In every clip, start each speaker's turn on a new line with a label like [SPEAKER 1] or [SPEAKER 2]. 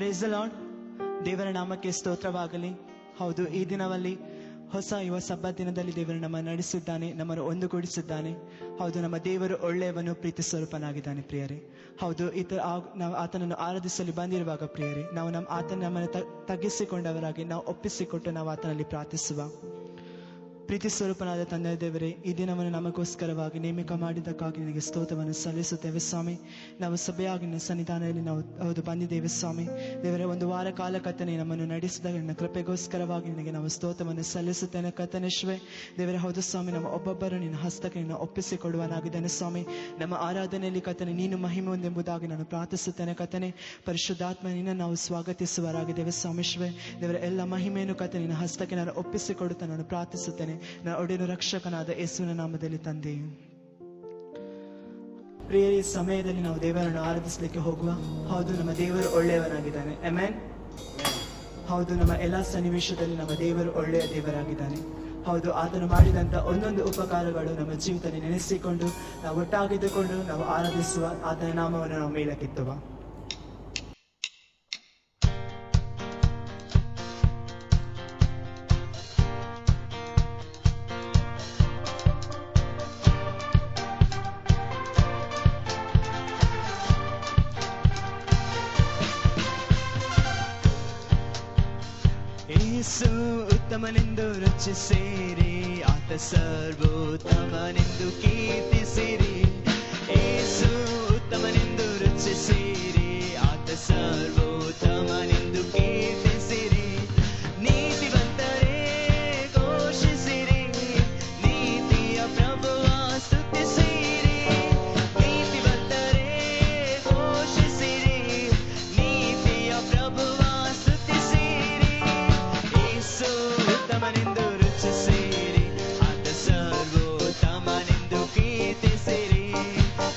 [SPEAKER 1] Praise the lord. ದೇವರ ನಾಮಕ್ಕೆ ಸ್ತೋತ್ರವಾಗಲಿ. ಹೌದು, ಈ ದಿನದಲ್ಲಿ ಹೊಸ ಯುವ ಸಬ್ಬತ್ ದಿನದಲ್ಲಿ ದೇವರು ನಮ್ಮನ್ನು ನಡೆಸಿದ್ದಾನೆ, ನಮ್ಮನ್ನು ಒಂದುಗೂಡಿಸಿದ್ದಾನೆ. ಹೌದು, ನಮ್ಮ ದೇವರು ಒಳ್ಳೆಯವನು, ಪ್ರೀತಿ ಸ್ವರೂಪನಾಗಿದ್ದಾನೆ ಪ್ರಿಯರೇ. ಹೌದು, ನಾವು ಆತನನ್ನು ಆರಾಧಿಸಲು ಬಂದಿರುವಾಗ ಪ್ರಿಯರೇ, ನಾವು ನಮ್ಮನ್ನು ತಗ್ಗಿಸಿಕೊಂಡವರಾಗಿ ನಾವು ಒಪ್ಪಿಸಿಕೊಟ್ಟು ನಾವು ಆತನಲ್ಲಿ ಪ್ರಾರ್ಥಿಸುವ. ಪ್ರೀತಿ ಸ್ವರೂಪನಾದ ತಂದೆ ದೇವರೇ, ಈ ದಿನವನ್ನು ನಮಗೋಸ್ಕರವಾಗಿ ನೇಮಕ ಮಾಡಿದ್ದಕ್ಕಾಗಿ ನಿನಗೆ ಸ್ತೋತ್ರವನ್ನು ಸಲ್ಲಿಸುತ್ತೇವೆ ಸ್ವಾಮಿ. ನಾವು ಸಭೆಯಾಗಿ ನಿನ್ನ ಸನ್ನಿಧಾನದಲ್ಲಿ ನಾವು ಹೌದು ಬಂದಿದ್ದೇವೆ ಸ್ವಾಮಿ. ದೇವರೇ, ಒಂದು ವಾರ ಕಾಲ ಕರ್ತನೆ ನಮ್ಮನ್ನು ನಡೆಸಿದಾಗ ನಿನ್ನ ಕೃಪೆಗೋಸ್ಕರವಾಗಿ ನಿನಗೆ ನಾವು ಸ್ತೋತ್ರವನ್ನು ಸಲ್ಲಿಸುತ್ತೇನೆ ಕರ್ತನೇಶ್ವೇ. ದೇವರೇ, ಹೌದು ಸ್ವಾಮಿ, ನಮ್ಮ ಒಬ್ಬೊಬ್ಬರು ನಿನ್ನ ಹಸ್ತಕ್ಕೆ ನಿನ್ನ ಒಪ್ಪಿಸಿಕೊಡುವನಾಗಿದ್ದೇನೆ ಸ್ವಾಮಿ. ನಮ್ಮ ಆರಾಧನೆಯಲ್ಲಿ ಕರ್ತನೆ ನೀನು ಮಹಿಮೆ ಹೊಂದೆಂಬುದಾಗಿ ನಾನು ಪ್ರಾರ್ಥಿಸುತ್ತೇನೆ ಕರ್ತನೆ. ಪರಿಶುದ್ಧಾತ್ಮ ನಿನ್ನ ನಾವು ಸ್ವಾಗತಿಸುವರಾಗಿದ್ದೇವೆ ಸ್ವಾಮಿಶ್ವೇ. ದೇವರ ಎಲ್ಲ ಮಹಿಮೆಯನ್ನು ಕರ್ತನೆ ನಿನ್ನ ಹಸ್ತಕ್ಕೆ ನಾನು ಒಪ್ಪಿಸಿಕೊಡುತ್ತಾ ನಾನು ಪ್ರಾರ್ಥಿಸುತ್ತೇನೆ, ನನ್ನ ಒಡೆಯನು ರಕ್ಷಕನಾದ ಯೇಸುವಿನ ನಾಮದಲ್ಲಿ ತಂದೆ. ಪ್ರಿಯರೇ, ಈ ಸಮಯದಲ್ಲಿ ನಾವು ದೇವರನ್ನು ಆರಾಧಿಸಲಿಕ್ಕೆ ಹೋಗುವ. ಹೌದು, ನಮ್ಮ ದೇವರು ಒಳ್ಳೆಯವನಾಗಿದ್ದಾನೆ. ಆಮೆನ್. ಹೌದು, ನಮ್ಮ ಎಲ್ಲ ಸನ್ನಿವೇಶದಲ್ಲಿ ನಮ್ಮ ದೇವರು ಒಳ್ಳೆಯ ದೇವರಾಗಿದ್ದಾನೆ. ಹೌದು, ಆತನು ಮಾಡಿದಂತ ಒಂದೊಂದು ಉಪಕಾರಗಳು ನಮ್ಮ ಜೀವಿತದಲ್ಲಿ ನೆನೆಸಿಕೊಂಡು ನಾವು ಒಟ್ಟಾಗಿದ್ದುಕೊಂಡು ನಾವು ಆರಾಧಿಸುವ, ಆತನ ನಾಮವನ್ನು ನಾವು ಮೇಲಕ್ಕೆತ್ತುವ. ಯೇಸು ಉತ್ತಮನೆಂದು ರುಚಿಸಿರಿ, ಆತ ಸರ್ವೋತ್ತಮನೆಂದು ಕೀರ್ತಿಸಿರಿ. ಯೇಸು ಉತ್ತಮನೆಂದು ರುಚಿಸಿರಿ, ಆತ ಸರ್ವೋತ್ತಮನೆಂದು ಕೀರ್ತಿಸಿರಿ. ನೀತಿವಂತರೇ ಘೋಷಿಸಿರಿ, ನೀತಿಯ ಪ್ರಭುವ ಸ್ತುತಿಸಿರಿ. ನೀತಿವಂತರೇ ಘೋಷಿಸಿರಿ, ನೀತಿಯ ಪ್ರಭುವ ಉತ್ತಮನೆಂದು ರುಚಿಸಿರಿ, ಆತ ಸರ್ವೋತ್ತಮನೆಂದು ಕೀರ್ತಿಸಿರಿ.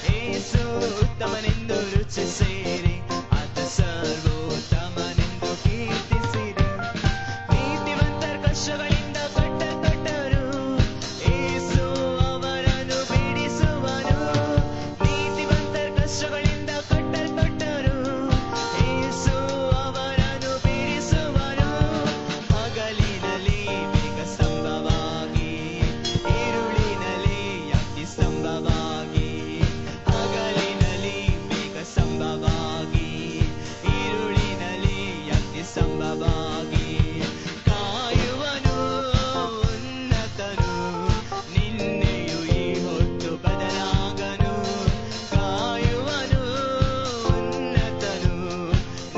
[SPEAKER 1] ಯೇಸು ಉತ್ತಮನೆಂದು ರುಚಿಸಿರಿ, ಆತ ಸರ್ವೋತ್ತಮನೆಂದು ಕೀರ್ತಿಸಿರಿ. ನೀತಿವಂತರ ಕಷ್ಟಗಳಿಂದ ಕಟ್ಟಲ್ಪಟ್ಟರು, ಯೇಸು ಅವರನ್ನು ಬಿಡಿಸುವನು. ನೀತಿವಂತರ ಕಷ್ಟಗಳಿಂದ ಕಟ್ಟಲ್ಪಟ್ಟರು, ಯೇಸು ಅವರನ್ನು ಬಿಡಿಸುವನು. ಹಗಲಿನಲ್ಲಿ ಮೇಘ ಸ್ತಂಭವಾಗಿ, ಈರುಳಿನಲ್ಲಿ ಅಗ್ನಿ ಸ್ತಂಭವಾಗಿ. ಹಗಲಿನಲ್ಲಿ ಮೇಘ ಸ್ತಂಭವಾಗಿ, ಈರುಳಿನಲ್ಲಿ ಅಗ್ನಿ ಸ್ತಂಭವಾಗಿ. ಕಾಯುವನು ಉನ್ನತನು, ನಿನ್ನೆಯು ಈ ಹೊತ್ತು ಬದಲಾಗನು. ಕಾಯುವನು ಉನ್ನತನು,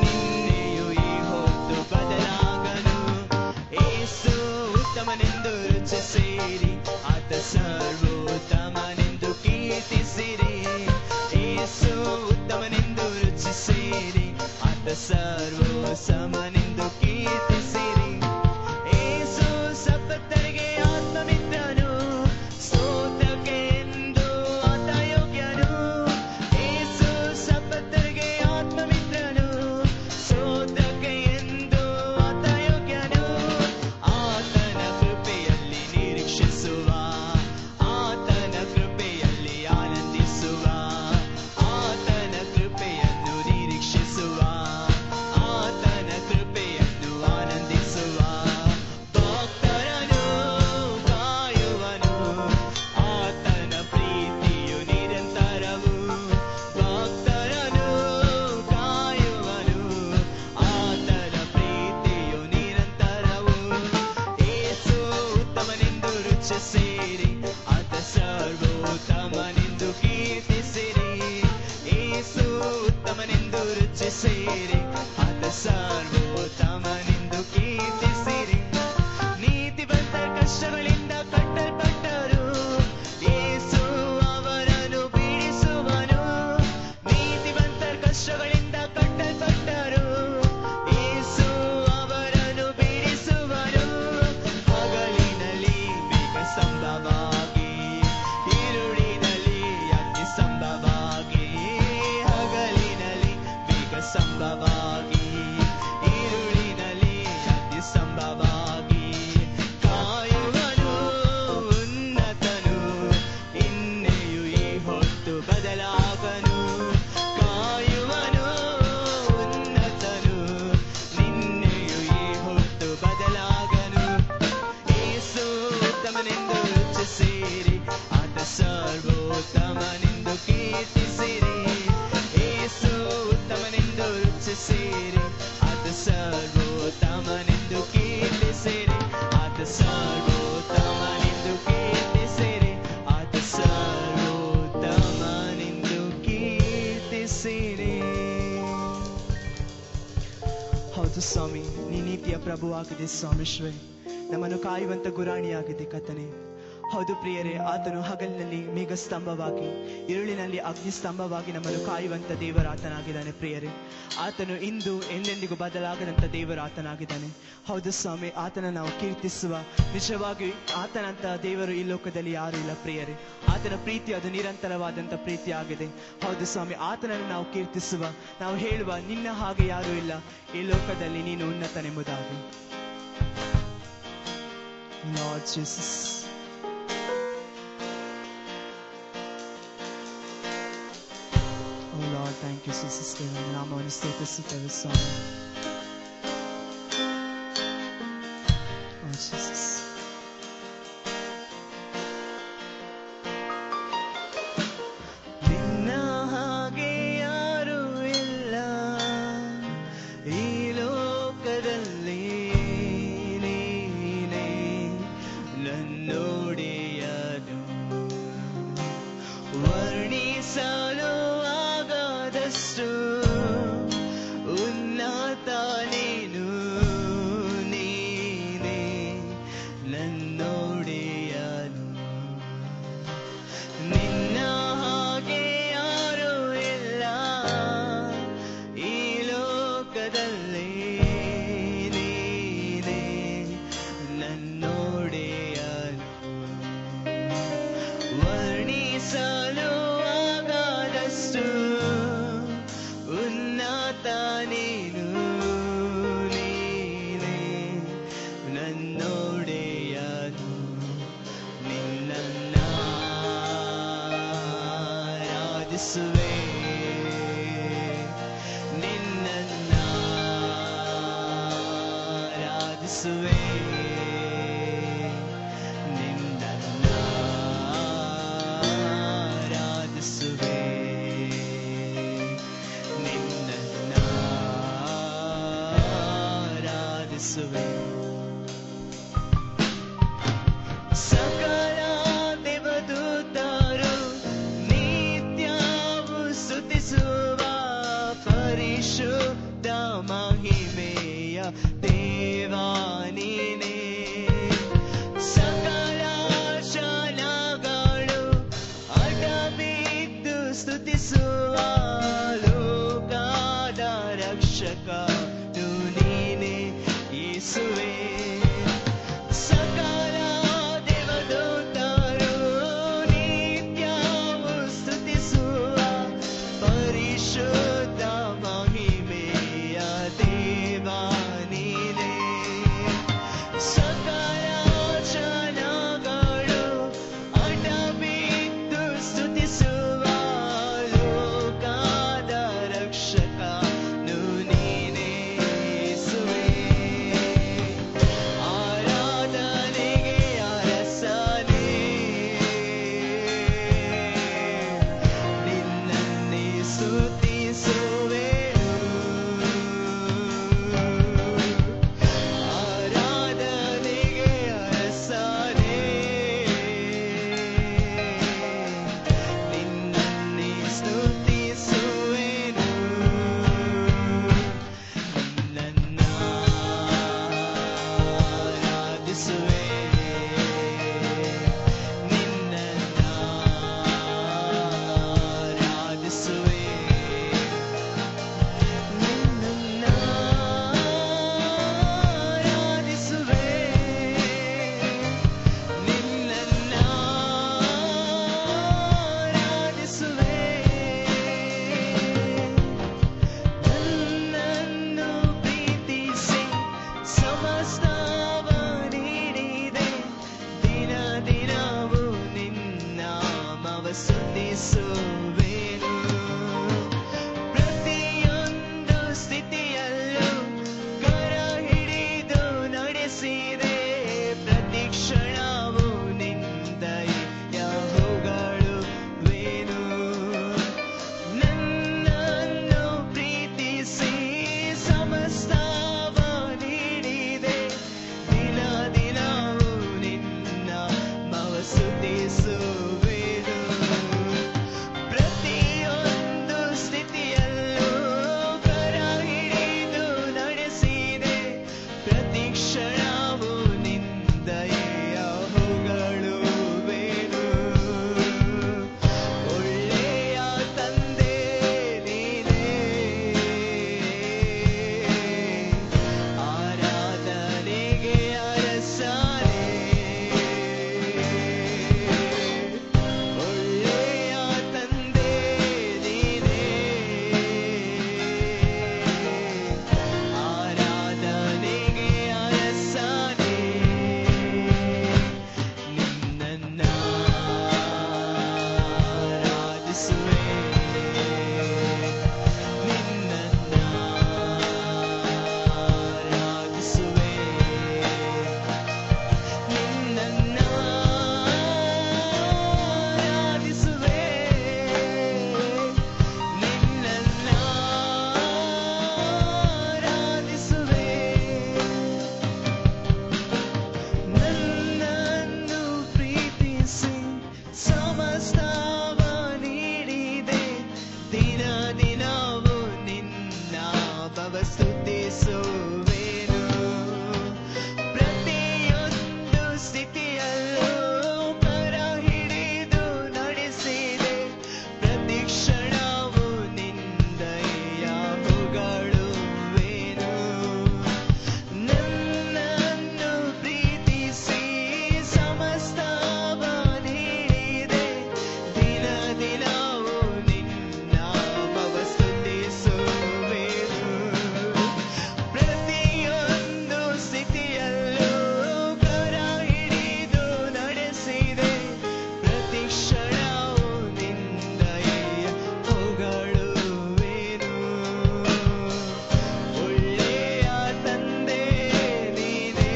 [SPEAKER 1] ನಿನ್ನೆಯು ಈ ಹೊತ್ತು ಬದಲಾಗನು. ಯೇಸು ಉತ್ತಮನೆಂದು ರುಚಿಸಿರಿ, ಆತ ಸರ್ವೋತ್ತಮನೆಂದು ಕೀರ್ತಿಸಿರಿ. ಯೇಸು ಉತ್ತಮನೆಂದು ರುಚಿಸಿರಿ, ಆತ ಸರ್ವೋತ್ತಮನೆಂದು ಕೀರ್ತಿಸಿರಿ. ಯೇಸು ಸಬ್ಬತ್ತರಿಗೆ ಆತ್ಮಮಿತ್ರನು, ಸ್ತೋತ್ರಕ್ಕೆ ಎಂದು ಆತ ಯೋಗ್ಯನು. ಯೇಸು ಸಬ್ಬತ್ತರಿಗೆ ಆತ್ಮಮಿತ್ರನು, ಸ್ತೋತ್ರಕ್ಕೆ ಎಂದು ಆತ ಯೋಗ್ಯನು. ಆತನ ಕೃಪೆಯಲ್ಲಿ ನಿರೀಕ್ಷಿಸುವ, ಆತನ ಕೃಪೆಯಲ್ಲಿ ಆನಂದಿಸುವ. ಆತನ ಕೃಪೆಯನ್ನು ನಿರೀಕ್ಷಿಸುವ, ಆತನ ಕೃಪೆಯನ್ನು ಆನಂದಿಸುವ. ಭಕ್ತರನ್ನು ಕಾಯುವನು, ಆತನ ಪ್ರೀತಿಯು ನಿರಂತರವು. ಭಕ್ತರನ್ನು ಕಾಯುವನು, ಆತನ ಪ್ರೀತಿಯು ನಿರಂತರವು. ಯೇಸು ಉತ್ತಮನೆಂದು ರುಚಿಸಿರಿ, ಆತ ಸರ್ವೋತ್ತಮನೆಂದು ಕೀರ್ತಿಸಿರಿ. ಯೇಸು ಉತ್ತಮನೆಂದು ರುಚಿಸಿರಿ, ಆತ ಸರ್ವೋತ್ತಮನೆಂದು ಕೀರ್ತಿಸಿರಿ. ನೀತಿವಂತರ ಕಷ್ಟಗಳಿಂದ ಕಟ್ಟಲ್ಪಟ್ಟರು, ಯೇಸು ಅವರನ್ನು ಬಿಡಿಸುವನು. ನೀತಿವಂತರ ಕಷ್ಟಗಳಿಂದ ಕಟ್ಟಲ್ಪಟ್ಟರು, ಯೇಸು ಅವರನ್ನು ಬಿಡಿಸುವನು. ಹಗಲಿನಲ್ಲಿ ಮೇಘ ಸ್ತಂಭವಾಗಿ, ಈರುಳಿನಲ್ಲಿ ಅಗ್ನಿ ಸ್ತಂಭವಾಗಿ. ಹಗಲಿನಲ್ಲಿ ಮೇಘ ಸ್ತಂಭವಾಗಿ, ಈರುಳಿನಲ್ಲಿ ಅಗ್ನಿ ಸ್ತಂಭವಾಗಿ. ಹೌದು ಸ್ವಾಮಿ, ನೀ ನೀತಿಯ ಪ್ರಭುವಾಗಿದೆ ಸ್ವಾಮಿಶ್ವೇ, ನಮ್ಮನ್ನು ಕಾಯುವಂತ ಗುರಾಣಿಯಾಗಿದೆ ಕರ್ತನೇ. ಹೌದು ಪ್ರಿಯರೇ, ಆತನು ಹಗಲಿನಲ್ಲಿ ಮೇಘ ಸ್ತಂಭವಾಗಿ, ഇരുಳಿನಲ್ಲಿ ಅಗ್ನಿ ಸ್ತಂಭವಾಗಿ ನಮ್ಮನ್ನು ಕಾಯುವಂತ ದೇವರಾತನಾಗಿದ್ದಾನೆ ಪ್ರಿಯರೇ. ಆತನು ಇಂದು ಎಂದೆಂದಿಗೂ ಬದಲಾಗದಂತ ದೇವರಾತನಾಗಿದ್ದಾನೆ. ಹೌದು ಸ್ವಾಮಿ, ಆತನ ನಾವು ಕೀರ್ತಿಸುವ, ನಿಜವಾಗಿ ಆತನಂತ ದೇವರು ಈ ಲೋಕದಲ್ಲಿ ಯಾರು ಇಲ್ಲ ಪ್ರಿಯರೇ. ಆತನ ಪ್ರೀತಿ ಅದು ನಿರಂತರವಾದಂತ ಪ್ರೀತಿ ಆಗಿದೆ. ಹೌದು ಸ್ವಾಮಿ, ಆತನನ್ನು ನಾವು ಕೀರ್ತಿಸುವ, ನಾವು ಹೇಳುವ, ನಿನ್ನ ಹಾಗೆ ಯಾರು ಇಲ್ಲ ಈ ಲೋಕದಲ್ಲಿ, ನೀನು ಉನ್ನತನೆಂಬುದಾಗಿ. Lord Jesus, oh Lord, thank you Jesus, ದೇವರ ನಾಮವನ್ನು ಸ್ತುತಿಸುತ್ತೇವೆ ಸ್ವಾಮಿ. Oh Jesus, ನಿನ್ನ ಹಾಗೆ ಯಾರು ಇಲ್ಲ ಈ ಲೋಕದಲ್ಲಿ, ನೀನೇ ನನ್ನೊಡೆಯನು, ವರ್ಣಿಸಲು ಆಗದಷ್ಟು ಉನ್ನತ ನೀನು, ನೀನೇ ನನ್ನೊಡೆಯನು. ನಿನ್ನ ಹಾಗೆ ಯಾರು ಇಲ್ಲ ಈ ಲೋಕದಲ್ಲಿ, ನೀನೇ ನನ್ನೊಡೆಯನು, ವರ್ಣಿಸಲು ಆಗದಷ್ಟು ಉನ್ನತ ನೀನು, ನೀನೇ ನನ್ನೊಡೆಯನು. ನಿನ್ನನ್ನು ಆರಾಧಿಸುವೆ, ನಿನ್ನನ್ನು ಆರಾಧಿಸುವೆ, ನಿನ್ನನ್ನು ಆರಾಧಿಸುವೆ, ನಿನ್ನನ್ನು ಆರಾಧಿಸುವೆ. ಸಕಲ ದೇವದೂತರು ನಿತ್ಯವೂ ಸ್ತುತಿಸುವ ಪರಿಶುದ್ಧ ಮಹಿಮೆಯ ದೇವ ನೀನೇ. ಸಕಲ ಜನಗಳು ಅಡಬಿದ್ದು ಸ್ತುತಿಸುವ ಲೋಕದ ರಕ್ಷಕನು ನೀನೇ ಯೇಸುವೇ. ಸಕಲ ದೇವದೂತರು ನಿತ್ಯವೂ ಸ್ತುತಿಸುವ ಪರಿಶುದ್ಧ ಮಹಿಮೆಯ ದೇವ ನೀನೇ. ಸಕಲ ಜನಗಳು ಅಡಬಿದ್ದು ಸ್ತುತಿಸುವ ಲೋಕದ ರಕ್ಷಕನು ನೀನೇ ಯೇಸುವೇ. ಸ್ತುತಿಸುವೆನು. ಪ್ರತಿಯೊಂದು ಸ್ಥಿತಿಯಲ್ಲೂ ಕರ ಹಿಡಿದು ನಡೆಸಿದೆ. ಪ್ರತಿ ಕ್ಷಣವೂ ನಿಂದೆಯ ಹೊಗಳುವೆನು. ನನ್ನನ್ನು ಪ್ರೀತಿಸಿ ಸಮಸ್ತವ ನೀಡಿದೆ. ದಿನ ದಿನವೂ ನಿನ್ನ ನಾಮವ ಸ್ತುತಿಸುವೆನು. ಪ್ರತಿಯೊಂದು ಸ್ಥಿತಿಯಲ್ಲೂ ಕರ ಹಿಡಿದು ನಡೆಸಿದೆ. ಪ್ರತಿ ಕ್ಷಣವೂ ನಿಂದೆಯ ಹೊಗಳುವೆನು. ಒಳ್ಳೆಯ ತಂದೆ ನೀನೇ,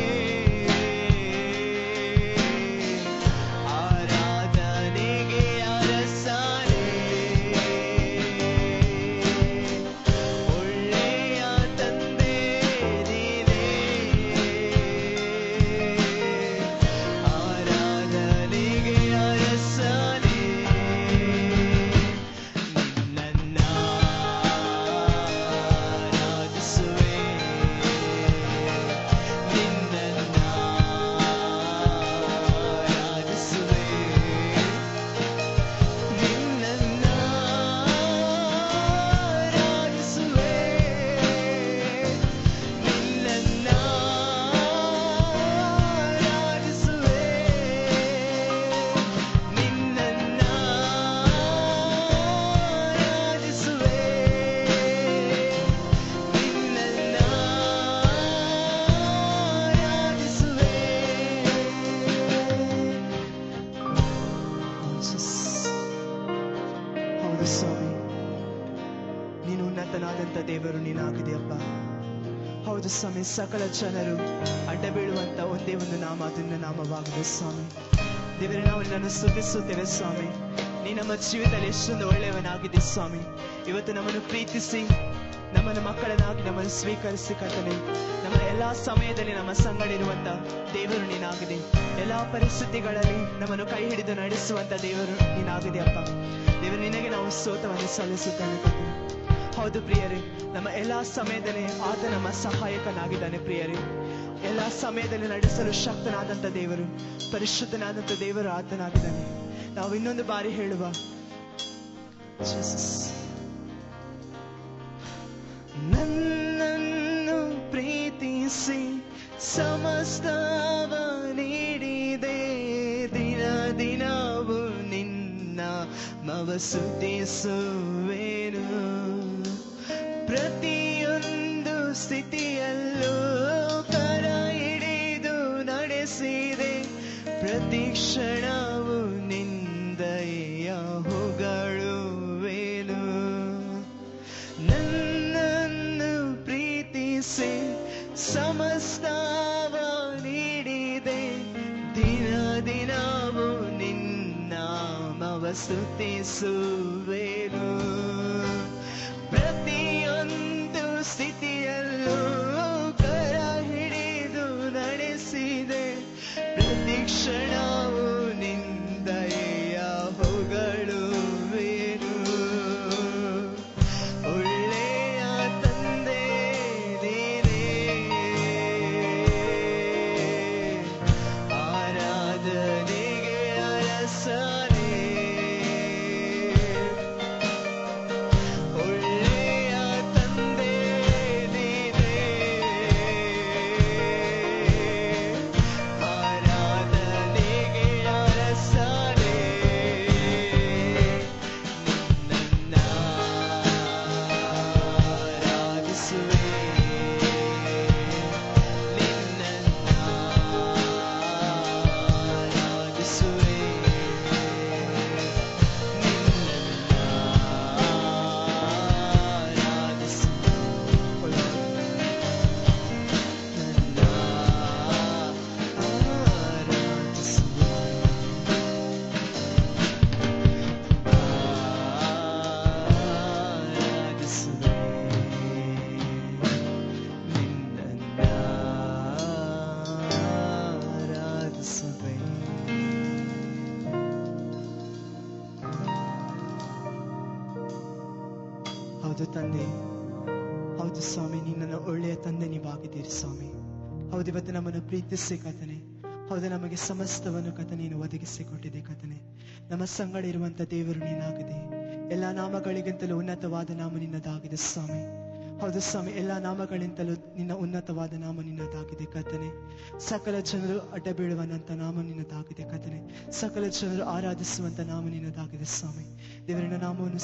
[SPEAKER 1] ಆರಾಧನೆಗೆ ಅರಸನೇ. ಒಳ್ಳೆಯ ತಂದೆ ನೀನೇ, ಆರಾಧನೆಗೆ ಅರಸನೇ. ನಿನ್ನನ್ನ ಆರಾಧಿಸುವೆ, ನಿನ್ನನ್ನ ಆರಾಧಿಸುವೆ, ನಿನ್ನನ್ನ ಆರಾಧಿಸುವೆ, ನಿನ್ನನ್ನ ಆರಾಧಿಸುವೆ, ನಿನ್ನನ್ನ ಆರಾಧಿಸುವೆ, ನಿನ್ನನ್ನ ಆರಾಧಿಸುವೆ. ಹೌದು ಸ್ವಾಮಿ, ನೀನು ಉನ್ನತನಾದಂಥ ದೇವರು ನೀನಾಗಿದೆಯಪ್ಪ. ಹೌದು ಸ್ವಾಮಿ, ಸಕಲ ಜನರು ಅಡ್ಡ ಬೀಳುವಂತ ಒಂದೇ ಒಂದು ನಾಮ, ಅದನ್ನ ನಾಮವಾಗಿದೆ ಸ್ವಾಮಿ. ದೇವರೇ, ನಾವು ನಿನ್ನನ್ನು ಸ್ತುತಿಸುತ್ತೇವೆ ಸ್ವಾಮಿ. ನೀ ನಮ್ಮ ಜೀವಿತದಲ್ಲಿ ಎಷ್ಟೊಂದು ಒಳ್ಳೆಯವನಾಗಿದೆ ಸ್ವಾಮಿ. ಇವತ್ತು ನಮ್ಮನ್ನು ಪ್ರೀತಿಸಿ ನಮ್ಮನ್ನು ಮಕ್ಕಳನ್ನಾಗಿ ನಮ್ಮನ್ನು ಸ್ವೀಕರಿಸಿ ಕರ್ತನೆ, ನಮ್ಮ ಎಲ್ಲಾ ಸಮಯದಲ್ಲಿ ನಮ್ಮ ಸಂಗಡಿರುವಂತ ದೇವರು ನೀನಾಗಿದೆ. ಎಲ್ಲಾ ಪರಿಸ್ಥಿತಿಗಳಲ್ಲಿ ನಮ್ಮನ್ನು ಕೈ ಹಿಡಿದು ನಡೆಸುವಂತ ದೇವರು ನೀನಾಗಿದೆಯಪ್ಪ. ದೇವರು, ನಿನಗೆ ನಾವು ಸ್ತೋತ್ರವನ್ನು ಸಲ್ಲಿಸುತ್ತೇವೆ ಕರ್ತನೆ. ಹೌದು ಪ್ರಿಯರೇ, ನಮ್ಮ ಎಲ್ಲಾ ಸಮಯದಲ್ಲಿ ಆತ ನಮ್ಮ ಸಹಾಯಕನಾಗಿದ್ದಾನೆ ಪ್ರಿಯರೇ. ಎಲ್ಲಾ ಸಮಯದಲ್ಲಿ ನಡೆಸಲು ಶಕ್ತನಾದಂಥ ದೇವರು, ಪರಿಶುದ್ಧನಾದಂಥ ದೇವರು ಆತನಾಗಿದ್ದಾನೆ. ನಾವು ಇನ್ನೊಂದು ಬಾರಿ ಹೇಳುವ, ಜೀಸಸ್. ನನ್ನನ್ನು ಪ್ರೀತಿಸಿ ಸಮಸ್ತವ ನೀಡಿದೆ. ದಿನ ದಿನವೂ ನಿನ್ನ ಮವ ಸ್ತುತಿಸುವೆನು. ಪ್ರತಿಯೊಂದು ಸ್ಥಿತಿಯಲ್ಲೂ ಕರ ಹಿಡಿದು ನಡೆಸಿದೆ. ಪ್ರತಿ ಕ್ಷಣವೂ ನಿಂದೆಯ ಹೊಗಳುವೆನು. ನನ್ನನ್ನು ಪ್ರೀತಿಸಿ ಸಮಸ್ತವ ನೀಡಿದೆ. ದಿನ ದಿನವೂ ನಿನ್ನ ನಾಮವ ಸ್ತುತಿಸುವೆನು. ಪ್ರತಿಯೊಂದು ಸ್ಥಿತಿಯಲ್ಲೂ ಕರ ಹಿಡಿದು ನಡೆಸಿದೆ. ಪ್ರತಿ ಕ್ಷಣವೂ ನಿಂದೆಯ ಹೊಗಳುವೆನು. ಒಳ್ಳೆಯ ತಂದೆ ನೀನೇ, ಆರಾಧನೆಗೆ ಅರಸನೇ. ಒಳ್ಳೆಯ ತಂದೆ ನೀನೇ, ಆರಾಧನೆಗೆ ಅರಸನೇ. ನಿನ್ನನ್ನ ಆರಾಧಿಸುವೆ, ನಿನ್ನನ್ನ ಆರಾಧಿಸುವೆ, ನಿನ್ನನ್ನ ಆರಾಧಿಸುವೆ. ನನ್ನ ಆರಾಧಿಸುವೆ, ಆರಾಧಿಸುವೆ, ನಿನ್ನನ್ನ ಆರಾಧಿಸುವೆ. ಹೌದು ತಂದೆ, ಹೌದು ಸ್ವಾಮಿ, ನಿನ್ನನ್ನು ಒಳ್ಳೆಯ ತಂದೆ ನೀವಾಗಿದ್ದೀರಿ ಸ್ವಾಮಿ. ಹೌದು, ಇವತ್ತು ನಮ್ಮನ್ನು ಪ್ರೀತಿಸಿ ಕರ್ತನೆ, ಹೌದು ನಮಗೆ ಸಮಸ್ತವನ್ನು ಕರ್ತನೆ ನೀನು ಒದಗಿಸಿಕೊಟ್ಟಿದೆ ಕರ್ತನೆ. ನಮ್ಮ ಸಂಗಡ ಇರುವಂತ ದೇವರು ನೀನಾಗಿದೆ. ಎಲ್ಲ ನಾಮಗಳಿಗಿಂತಲೂ ಉನ್ನತವಾದ ನಾಮ ನಿನ್ನದಾಗಿದೆ ಸ್ವಾಮಿ. ಹೌದು ಸ್ವಾಮಿ, ಎಲ್ಲ ನಾಮಗಳಿಂತಲೂ ನಿನ್ನ ಉನ್ನತವಾದ ನಾಮ ನಿನ್ನದಾಗಿದೆ ಕರ್ತನೆ. ಸಕಲ ಜನರು ಅಡ್ಡ ಬೀಳುವಂತ ನಾಮ ನಿನ್ನದಾಗಿದೆ ಕರ್ತನೆ. ಸಕಲ ಜನರು ಆರಾಧಿಸುವಂತ ನಾಮ ನಿನ್ನದಾಗಿದೆ ಸ್ವಾಮಿ. ದೇವರಿನ ನಾಮವನ್ನು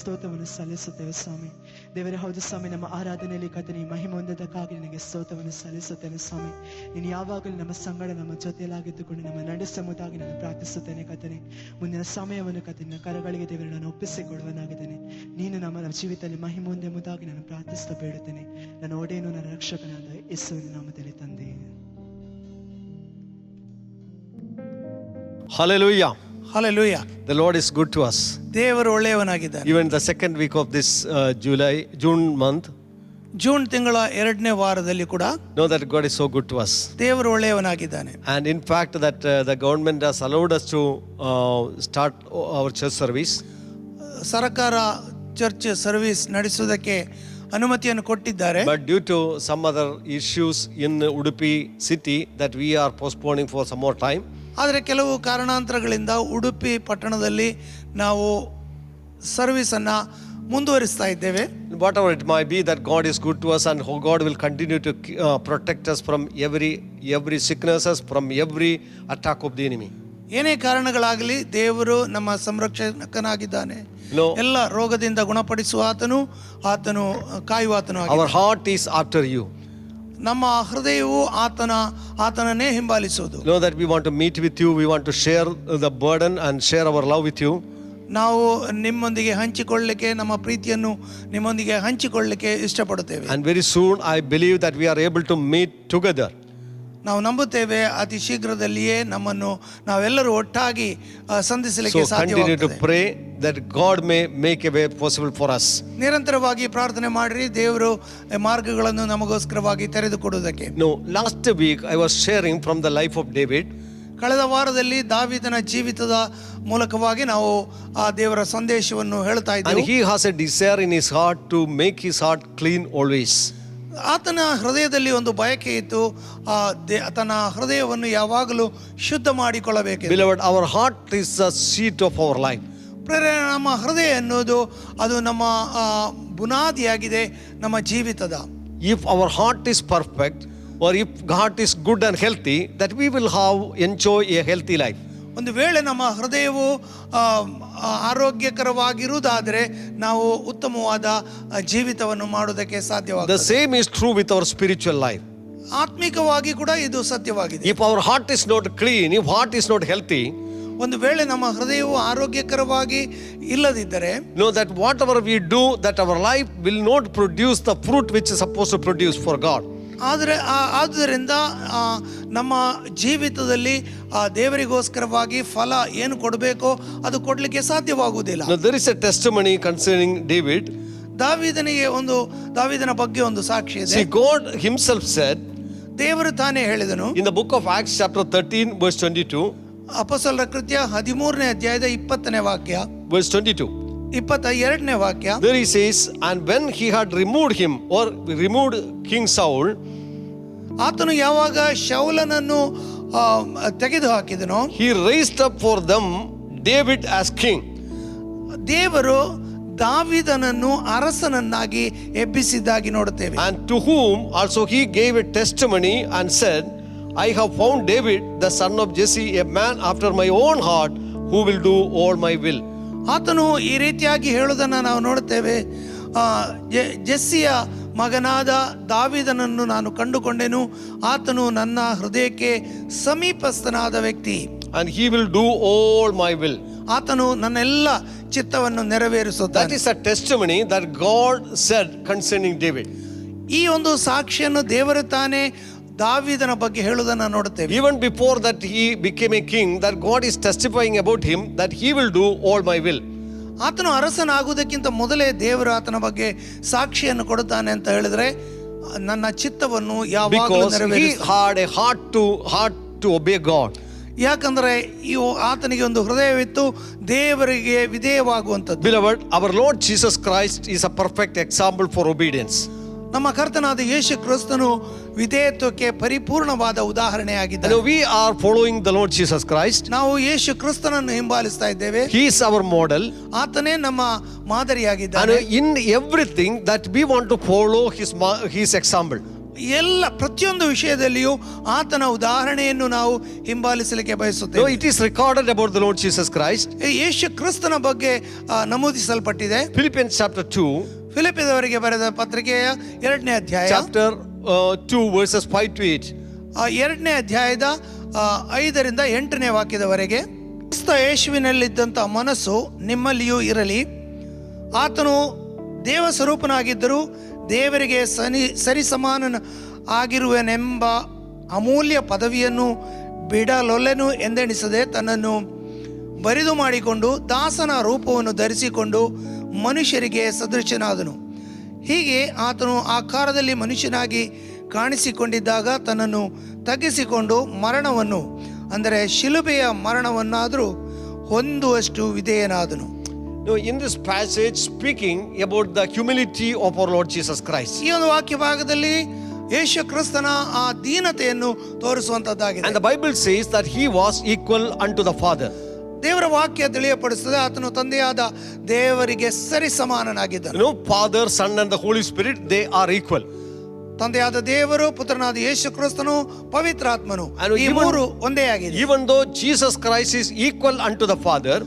[SPEAKER 1] ಸ್ತೋತ್ರವನ್ನು ಸಲ್ಲಿಸುತ್ತೇವೆ ಸ್ವಾಮಿ. ದೇವರೇ, ಹೌದು ಸ್ವಾಮಿ, ನಮ್ಮ ಆರಾಧನೆಯಲ್ಲಿ ಕರ್ತನೆ ಮಹಿಮೆ ಹೊಂದೋದಕ್ಕಾಗಿ ನಿನಗೆ ಸ್ತೋತ್ರವನ್ನು ಸಲ್ಲಿಸುತ್ತೇನೆ ಸ್ವಾಮಿ. ನೀನು ಯಾವಾಗಲೂ ನಮ್ಮ ಸಂಗಡ ನಮ್ಮ ಜೊತೆಯಲ್ಲಾಗಿದ್ದುಕೊಂಡು ನಮ್ಮ ನಡೆಸುವುದಾಗಿ ನಾನು ಪ್ರಾರ್ಥಿಸುತ್ತೇನೆ ಕರ್ತನೆ. ಮುಂದಿನ ಸಮಯವನ್ನು ಕರ್ತನೆ ಕರಗಳಿಗೆ ದೇವರು ನಾನು ಒಪ್ಪಿಸಿಕೊಡುವನಾಗಿದ್ದೇನೆ. ನೀನು ನಮ್ಮ ಜೀವಿತದಲ್ಲಿ ಮಹಿಮೆ ಹೊಂದೆಂಬುದಾಗಿ ನಾನು ಪ್ರಾರ್ಥಿಸ್ತಾ ಬೇಡುತ್ತೇನೆ. ನನ್ನ ಒಡೆಯನು ನನ್ನ ರಕ್ಷಕನಾದ ಯೇಸುವಿನ ನಾಮದಲ್ಲಿ ತಂದೆ.
[SPEAKER 2] Hallelujah.
[SPEAKER 3] Hallelujah.
[SPEAKER 2] The Lord is good to us.
[SPEAKER 3] ದೇವರು ಒಳ್ಳೆಯವನಾಗಿದ್ದಾನೆ.
[SPEAKER 2] Even the second week of this June month,
[SPEAKER 3] June ತಿಂಗಳ 2ನೇ ವಾರದಲ್ಲಿ ಕೂಡ
[SPEAKER 2] know that God is so good to us.
[SPEAKER 3] ದೇವರು ಒಳ್ಳೆಯವನಾಗಿದ್ದಾನೆ.
[SPEAKER 2] And in fact that the government has allowed us to start our church service.
[SPEAKER 3] ಸರ್ಕಾರ church service ನಡೆಸುವುದಕ್ಕೆ ಅನುಮತಿಯನ್ನು ಕೊಟ್ಟಿದ್ದಾರೆ.
[SPEAKER 2] But due to some other issues in Udupi city that we are postponing for some more time.
[SPEAKER 3] ಆದರೆ ಕೆಲವು ಕಾರಣಾಂತರಗಳಿಂದ ಉಡುಪಿ ಪಟ್ಟಣದಲ್ಲಿ ನಾವು service ಅನ್ನ ಮುಂದುವರಿಸ್ತಾ ಇದ್ದೇವೆ.
[SPEAKER 2] Whatever it might be, that God is good to us and God will continue to protect us from every sicknesses, from every attack of the enemy.
[SPEAKER 3] ಏನೇ ಕಾರಣಗಳಾಗಲಿ ದೇವರು ನಮ್ಮ ಸಂರಕ್ಷಕನಾಗಿದ್ದಾನೆ. ಎಲ್ಲ ರೋಗದಿಂದ ಗುಣಪಡಿಸುವ ಆತನು ಕಾಯುವಾತನು.
[SPEAKER 2] Our heart is after you.
[SPEAKER 3] ನಮ್ಮ ಹೃದಯವು ಆತನನ್ನೇ ಹಿಂಬಾಲಿಸುವುದು.
[SPEAKER 2] Know that we want to meet with you, we want to share the burden and share our love with you.
[SPEAKER 3] ನಾವು ನಿಮ್ಮೊಂದಿಗೆ ಹಂಚಿಕೊಳ್ಳಲಿಕ್ಕೆ, ನಮ್ಮ ಪ್ರೀತಿಯನ್ನು ನಿಮ್ಮೊಂದಿಗೆ ಹಂಚಿಕೊಳ್ಳಲಿಕ್ಕೆ ಇಷ್ಟಪಡುತ್ತೇವೆ.
[SPEAKER 2] And very soon I believe that we are able to meet together.
[SPEAKER 3] ನಾವು ನಂಬುತ್ತೇವೆ ಅತಿ ಶೀಘ್ರದಲ್ಲಿಯೇ ನಮ್ಮನ್ನು ನಾವೆಲ್ಲರೂ ಒಟ್ಟಾಗಿ ಸಂಧಿಸಲಿಕ್ಕೆ
[SPEAKER 2] So continue to
[SPEAKER 3] ಸಾಧ್ಯವಾಗುತ್ತದೆ.
[SPEAKER 2] pray that God may make a way possible for us.
[SPEAKER 3] ನಿರಂತರವಾಗಿ ಪ್ರಾರ್ಥನೆ ಮಾಡಿರಿ, ದೇವರು ಮಾರ್ಗಗಳನ್ನು ನಮಗೋಸ್ಕರವಾಗಿ ತೆರೆದುಕೊಡುವುದಕ್ಕೆ.
[SPEAKER 2] No, last week I was sharing from the life of David.
[SPEAKER 3] ಕಳೆದ ವಾರದಲ್ಲಿ ದಾವೀದನ ಜೀವಿತದ ಮೂಲಕವಾಗಿ ನಾವು ಆ ದೇವರ ಸಂದೇಶವನ್ನು ಹೇಳ್ತಾ
[SPEAKER 2] And
[SPEAKER 3] ಇದ್ದೇವೆ.
[SPEAKER 2] he has a desire in his heart to make his heart clean always.
[SPEAKER 3] ಆತನ ಹೃದಯದಲ್ಲಿ ಒಂದು ಬಯಕೆ ಇತ್ತು, ತನ್ನ ಹೃದಯವನ್ನು ಯಾವಾಗಲೂ ಶುದ್ಧ ಮಾಡಿಕೊಳ್ಳಬೇಕು.
[SPEAKER 2] Beloved, our heart is the seat of our life.
[SPEAKER 3] ನಮ್ಮ ಹೃದಯ ಎನ್ನುವುದು ಅದು ನಮ್ಮ ಬುನಾದಿಯಾಗಿದೆ ನಮ್ಮ ಜೀವಿತದ.
[SPEAKER 2] If our heart is perfect, or if heart is good and healthy, that we will enjoy a healthy life.
[SPEAKER 3] ಒಂದು ವೇಳೆ ನಮ್ಮ ಹೃದಯವು ಆರೋಗ್ಯಕರವಾಗಿರುವುದಾದರೆ ನಾವು ಉತ್ತಮವಾದ ಜೀವಿತವನ್ನು ಮಾಡುವುದಕ್ಕೆ ಸಾಧ್ಯವಾಗುತ್ತದೆ.
[SPEAKER 2] The same is true with our spiritual life.
[SPEAKER 3] ಆತ್ಮಿಕವಾಗಿ ಕೂಡ ಇದು ಸತ್ಯವಾಗಿದೆ.
[SPEAKER 2] If our heart is not clean, if heart is not healthy,
[SPEAKER 3] ಒಂದು ವೇಳೆ ನಮ್ಮ ಹೃದಯವು ಆರೋಗ್ಯಕರವಾಗಿ ಇಲ್ಲದಿದ್ದರೆ,
[SPEAKER 2] know that whatever we do, that our life will not produce the fruit which is supposed to produce for God.
[SPEAKER 3] ಆದ್ದರಿಂದ ನಮ್ಮ ಜೀವಿತದಲ್ಲಿ ದೇವರಿಗೋಸ್ಕರವಾಗಿ ಫಲ ಏನು ಕೊಡಬೇಕೋ ಅದು ಕೊಡಲಿಕ್ಕೆ ಸಾಧ್ಯವಾಗುವುದಿಲ್ಲ.
[SPEAKER 2] Now there is a testimony concerning David.
[SPEAKER 3] ದಾವೀದನ ಬಗ್ಗೆ ಒಂದು ಸಾಕ್ಷಿ ಇದೆ.
[SPEAKER 2] See, God himself said,
[SPEAKER 3] ದೇವರು ತಾನೇ ಹೇಳಿದನು
[SPEAKER 2] in the book of Acts chapter 13 verse 22,
[SPEAKER 3] ಅಪೊಸ್ತಲರ ಕೃತ್ಯ 13ನೇ ಅಧ್ಯಾಯದ 20ನೇ ವಾಕ್ಯ,
[SPEAKER 2] verse 22,
[SPEAKER 3] 22ನೇ ವಾಕ್ಯ.
[SPEAKER 2] there he says, and when he had removed him, or removed King Saul,
[SPEAKER 3] ಆತನು ಯಾವಾಗ ಶೌಲನನ್ನು ತೆಗೆದು ಹಾಕಿದನೋ,
[SPEAKER 2] he raised up for them David as king.
[SPEAKER 3] ದೇವರು ದಾವೀದನನ್ನು ಅರಸನನ್ನಾಗಿ ಎಬ್ಬಿಸಿದ್ದಾಗಿ ನೋಡುತ್ತೇವೆ.
[SPEAKER 2] And to whom also he gave a testimony and said, I have found David the son of Jesse, a man after my own heart, who will do all my will.
[SPEAKER 3] ಆತನು ಈ ರೀತಿಯಾಗಿ ಹೇಳುವುದನ್ನು ನಾವು ನೋಡುತ್ತೇವೆ. ಜೆಸ್ಸಿಯ ಮಗನಾದ ದಾವೀದನನ್ನು ನಾನು ಕಂಡುಕೊಂಡೆನು, ಆತನು ನನ್ನ ಹೃದಯಕ್ಕೆ ಸಮೀಪಸ್ಥನಾದ ವ್ಯಕ್ತಿ.
[SPEAKER 2] And he will do all my will.
[SPEAKER 3] ಆತನು ನನ್ನ ಎಲ್ಲ ಚಿತ್ತವನ್ನು ನೆರವೇರಿಸುತ್ತಾನೆ.
[SPEAKER 2] That is a testimony that God said concerning David.
[SPEAKER 3] ಈ ಒಂದು ಸಾಕ್ಷಿಯನ್ನು ದೇವರು ತಾನೇ ದಾವೀದನ ಬಗ್ಗೆ ಹೇಳುವುದನ್ನು ನೋಡುತ್ತೇವೆ.
[SPEAKER 2] Even before that he became a king, that God is testifying about him that he will do all my will.
[SPEAKER 3] ಆತನು ಅರಸನಾಗುವುದಕ್ಕಿಂತ ಮೊದಲೇ ದೇವರು ಆತನ ಬಗ್ಗೆ ಸಾಕ್ಷಿಯನ್ನು ಕೊಡುತ್ತಾನೆ ಅಂತ ಹೇಳಿದ್ರೆ, ನನ್ನ ಚಿತ್ತವನ್ನು ಯಾವಾಗಲೂ ನೆರವೇರಿಸುತ್ತಾನೆ.
[SPEAKER 2] Because he had a heart to obey God.
[SPEAKER 3] ಯಾಕಂದ್ರೆ ಆತನಿಗೆ ಒಂದು ಹೃದಯವಿತ್ತು ದೇವರಿಗೆ ವಿಧೇಯವಾಗುವಂಥದ್ದು.
[SPEAKER 2] Beloved, our Lord Jesus Christ is a perfect example for obedience.
[SPEAKER 3] ನಮ್ಮ ಕರ್ತನಾದ ಯೇಸು ಕ್ರಿಸ್ತನು ವಿಧೇಯತ್ವಕ್ಕೆ ಪರಿಪೂರ್ಣವಾದ ಉದಾಹರಣೆಯಾಗಿದ್ದಾನೆ.
[SPEAKER 2] And we are following the Lord Jesus Christ.
[SPEAKER 3] ನಾವು ಯೇಸು ಕ್ರಿಸ್ತನನ್ನು ಹಿಂಬಾಲಿಸ್ತಾ ಇದ್ದೇವೆ.
[SPEAKER 2] He is our model.
[SPEAKER 3] ಆತನೇ ನಮ್ಮ ಮಾದರಿಯಾಗಿದ್ದಾನೆ.
[SPEAKER 2] And in everything that we want to follow his example.
[SPEAKER 3] ಎಲ್ಲ ಪ್ರತಿಯೊಂದು ವಿಷಯದಲ್ಲಿಯೂ ಆತನ ಉದಾಹರಣೆಯನ್ನು ನಾವು ಹಿಂಬಾಲಿಸಲಿಕ್ಕೆ
[SPEAKER 2] No,
[SPEAKER 3] ಬಯಸುತ್ತೇವೆ.
[SPEAKER 2] it is recorded about the Lord Jesus Christ.
[SPEAKER 3] ಯೇಸು ಕ್ರಿಸ್ತನ ಬಗ್ಗೆ ನಮೂದಿಸಲ್ಪಟ್ಟಿದೆ.
[SPEAKER 2] Philippians chapter 2,
[SPEAKER 3] ಫಿಲಿಪ್ಪಿದವರಿಗೆ ಬರೆದ ಪತ್ರಿಕೆಯ 2ನೇ ಅಧ್ಯಾಯ
[SPEAKER 2] chapter 2 verses 5 to 8.
[SPEAKER 3] 2ನೇ ಅಧ್ಯಾಯದ 5ರಿಂದ 8ನೇ ವಾಕ್ಯದವರೆಗೆ. ಕ್ರಿಸ್ತ ಯೇಸುವಿನಲ್ಲಿದ್ದಂಥ ಮನಸ್ಸು ನಿಮ್ಮಲ್ಲಿಯೂ ಇರಲಿ. ಆತನು ದೇವ ಸ್ವರೂಪನಾಗಿದ್ದರೂ ದೇವರಿಗೆ ಸರಿಸಮಾನ ಆಗಿರುವನೆಂಬ ಅಮೂಲ್ಯ ಪದವಿಯನ್ನು ಬಿಡಲೊಲ್ಲೆನು ಎಂದೆಣಿಸದೆ ತನ್ನನ್ನು ಬರಿದು ಮಾಡಿಕೊಂಡು ದಾಸನ ರೂಪವನ್ನು ಧರಿಸಿಕೊಂಡು ಮನುಷ್ಯರಿಗೆ ಸದೃಶನಾದನು. ಹೀಗೆ ಆತನು ಆಕಾರದಲ್ಲಿ ಮನುಷ್ಯನಾಗಿ ಕಾಣಿಸಿಕೊಂಡಿದ್ದಾಗ ತನ್ನನ್ನು ತಗ್ಗಿಸಿಕೊಂಡು ಮರಣವನ್ನು, ಅಂದರೆ ಶಿಲುಬೆಯ ಮರಣವನ್ನಾದರೂ ಹೊಂದುವಷ್ಟು ವಿಧೇಯನಾದನು.
[SPEAKER 2] No, in this passage speaking about the humility of our Lord Jesus Christ.
[SPEAKER 3] ಈ ಒಂದು ವಾಕ್ಯ ಭಾಗದಲ್ಲಿ ಯೇಸು ಕ್ರಿಸ್ತನ ಆ ದೀನತೆಯನ್ನು ತೋರಿಸುವಂತದ್ದಾಗಿದೆ.
[SPEAKER 2] And the Bible says that he was equal unto the Father.
[SPEAKER 3] ದೇವರ ವಾಕ್ಯ ತಿಳಿಯಪಡಿಸುತ್ತದೆ ಆತನು ತಂದೆಯಾದ ದೇವರಿಗೆ ಸರಿ ಸಮಾನನಾಗಿದ್ದನು.
[SPEAKER 2] You know, Father, Son and the Holy Spirit, they are equal.
[SPEAKER 3] ತಂದೆಯಾದ ದೇವರು, ಪುತ್ರನಾದ ಯೇಸು ಕ್ರಿಸ್ತನು, ಪವಿತ್ರಾತ್ಮನು, ಈ ಮೂರು ಒಂದೇ ಆಗಿದೆ.
[SPEAKER 2] Even though Jesus Christ is equal unto the Father,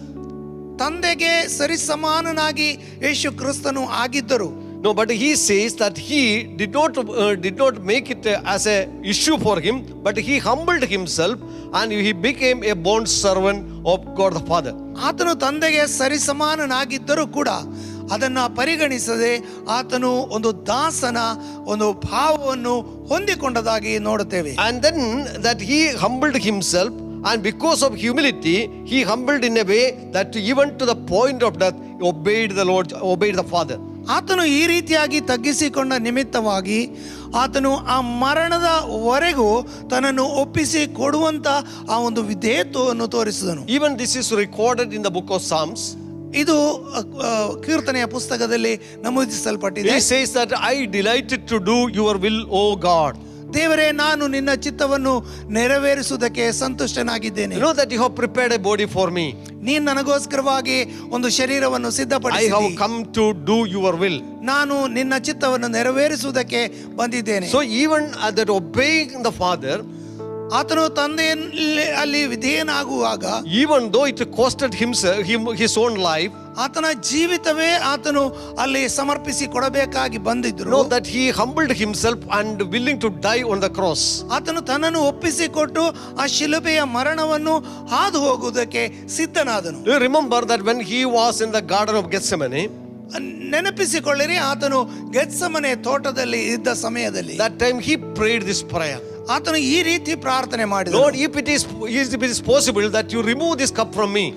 [SPEAKER 3] ತಂದೆಗೆ ಸರಿ ಸಮಾನನಾಗಿ ಯೇಸು ಕ್ರಿಸ್ತನು ಆಗಿದ್ದರು.
[SPEAKER 2] no, but he says that he did not make it as a issue for him, but he humbled himself and he became a bond servant of God the Father.
[SPEAKER 3] ಆತನು ತಂದೆಗೆ ಸರಿ ಸಮಾನನಾಗಿದ್ದರೂ ಕೂಡ ಅದನ್ನ ಪರಿಗಣಿಸದೆ ಆತನು ಒಂದು ದಾಸನ ಒಂದು ಭಾವವನ್ನು ಹೊಂದಿಕೊಂಡದಾಗಿ ನೋಡುತ್ತೇವೆ.
[SPEAKER 2] And then that he humbled himself, and because of humility he humbled in a way that even to the point of death obeyed the Lord, obeyed the Father.
[SPEAKER 3] ಆತನು ಈ ರೀತಿಯಾಗಿ ತಗ್ಗಿಸಿಕೊಂಡ ನಿಮಿತ್ತವಾಗಿ ಆತನು ಆ ಮರಣದವರೆಗೂ ತನ್ನನ್ನು ಒಪ್ಪಿಸಿ ಕೊಡುವಂತ ಆ ಒಂದು ವಿಧೇಯತ್ವವನ್ನು ತೋರಿಸಿದನು.
[SPEAKER 2] Even this is recorded in the book of Psalms.
[SPEAKER 3] ಇದು ಕೀರ್ತನೆಯ ಪುಸ್ತಕದಲ್ಲಿ ನಮೂದಿಸಲ್ಪಟ್ಟಿದೆ.
[SPEAKER 2] He says that I delighted to do your will, O God.
[SPEAKER 3] ದೇವರೇ, ನಾನು ನಿನ್ನ ಚಿತ್ತವನ್ನು ನೆರವೇರಿಸುವುದಕ್ಕೆ ಸಂತುಷ್ಟನಾಗಿದ್ದೇನೆ.
[SPEAKER 2] You know that you have prepared a body for me.
[SPEAKER 3] ನೀನು ನನಗೋಸ್ಕರವಾಗಿ ಒಂದು ಶರೀರವನ್ನು
[SPEAKER 2] I
[SPEAKER 3] ಸಿದ್ಧಪಡಿಸಿದಿ.
[SPEAKER 2] have come to do your will.
[SPEAKER 3] ನಾನು ನಿನ್ನ ಚಿತ್ತವನ್ನು ನೆರವೇರಿಸುವುದಕ್ಕೆ ಬಂದಿದ್ದೇನೆ.
[SPEAKER 2] So even that obeying the Father,
[SPEAKER 3] ಆತನು ತಂದೆಯಲ್ಲಿ ಅಲ್ಲಿ ವಿಧೇಯನಾಗುವಾಗ,
[SPEAKER 2] even though it costed him his own life,
[SPEAKER 3] ಆತನ ಜೀವಿತವೇ ಆತನು ಅಲ್ಲಿ ಸಮರ್ಪಿಸಿ ಕೊಡಬೇಕಾಗಿ ಬಂದಿದ್ರು.
[SPEAKER 2] know that he humbled himself and willing to die on the cross.
[SPEAKER 3] ಆತನು ತನ್ನನ್ನು ಒಪ್ಪಿಸಿಕೊಟ್ಟು ಆ ಶಿಲುಬೆಯ ಮರಣವನ್ನು ಹಾದು ಹೋಗುವುದಕ್ಕೆ ಸಿದ್ಧನಾದನು.
[SPEAKER 2] Do you remember that when he was in the garden of Gethsemane,
[SPEAKER 3] ನೆನಪಿಸಿಕೊಳ್ಳಿರಿ, ಆತನು ಗೆತ್ಸಮನೆ ತೋಟದಲ್ಲಿ ಇದ್ದ ಸಮಯದಲ್ಲಿ
[SPEAKER 2] that time he prayed this prayer.
[SPEAKER 3] ಆತನು ಈ ರೀತಿ ಪ್ರಾರ್ಥನೆ ಮಾಡಿದನು.
[SPEAKER 2] Lord, if it is possible that you remove this cup from me.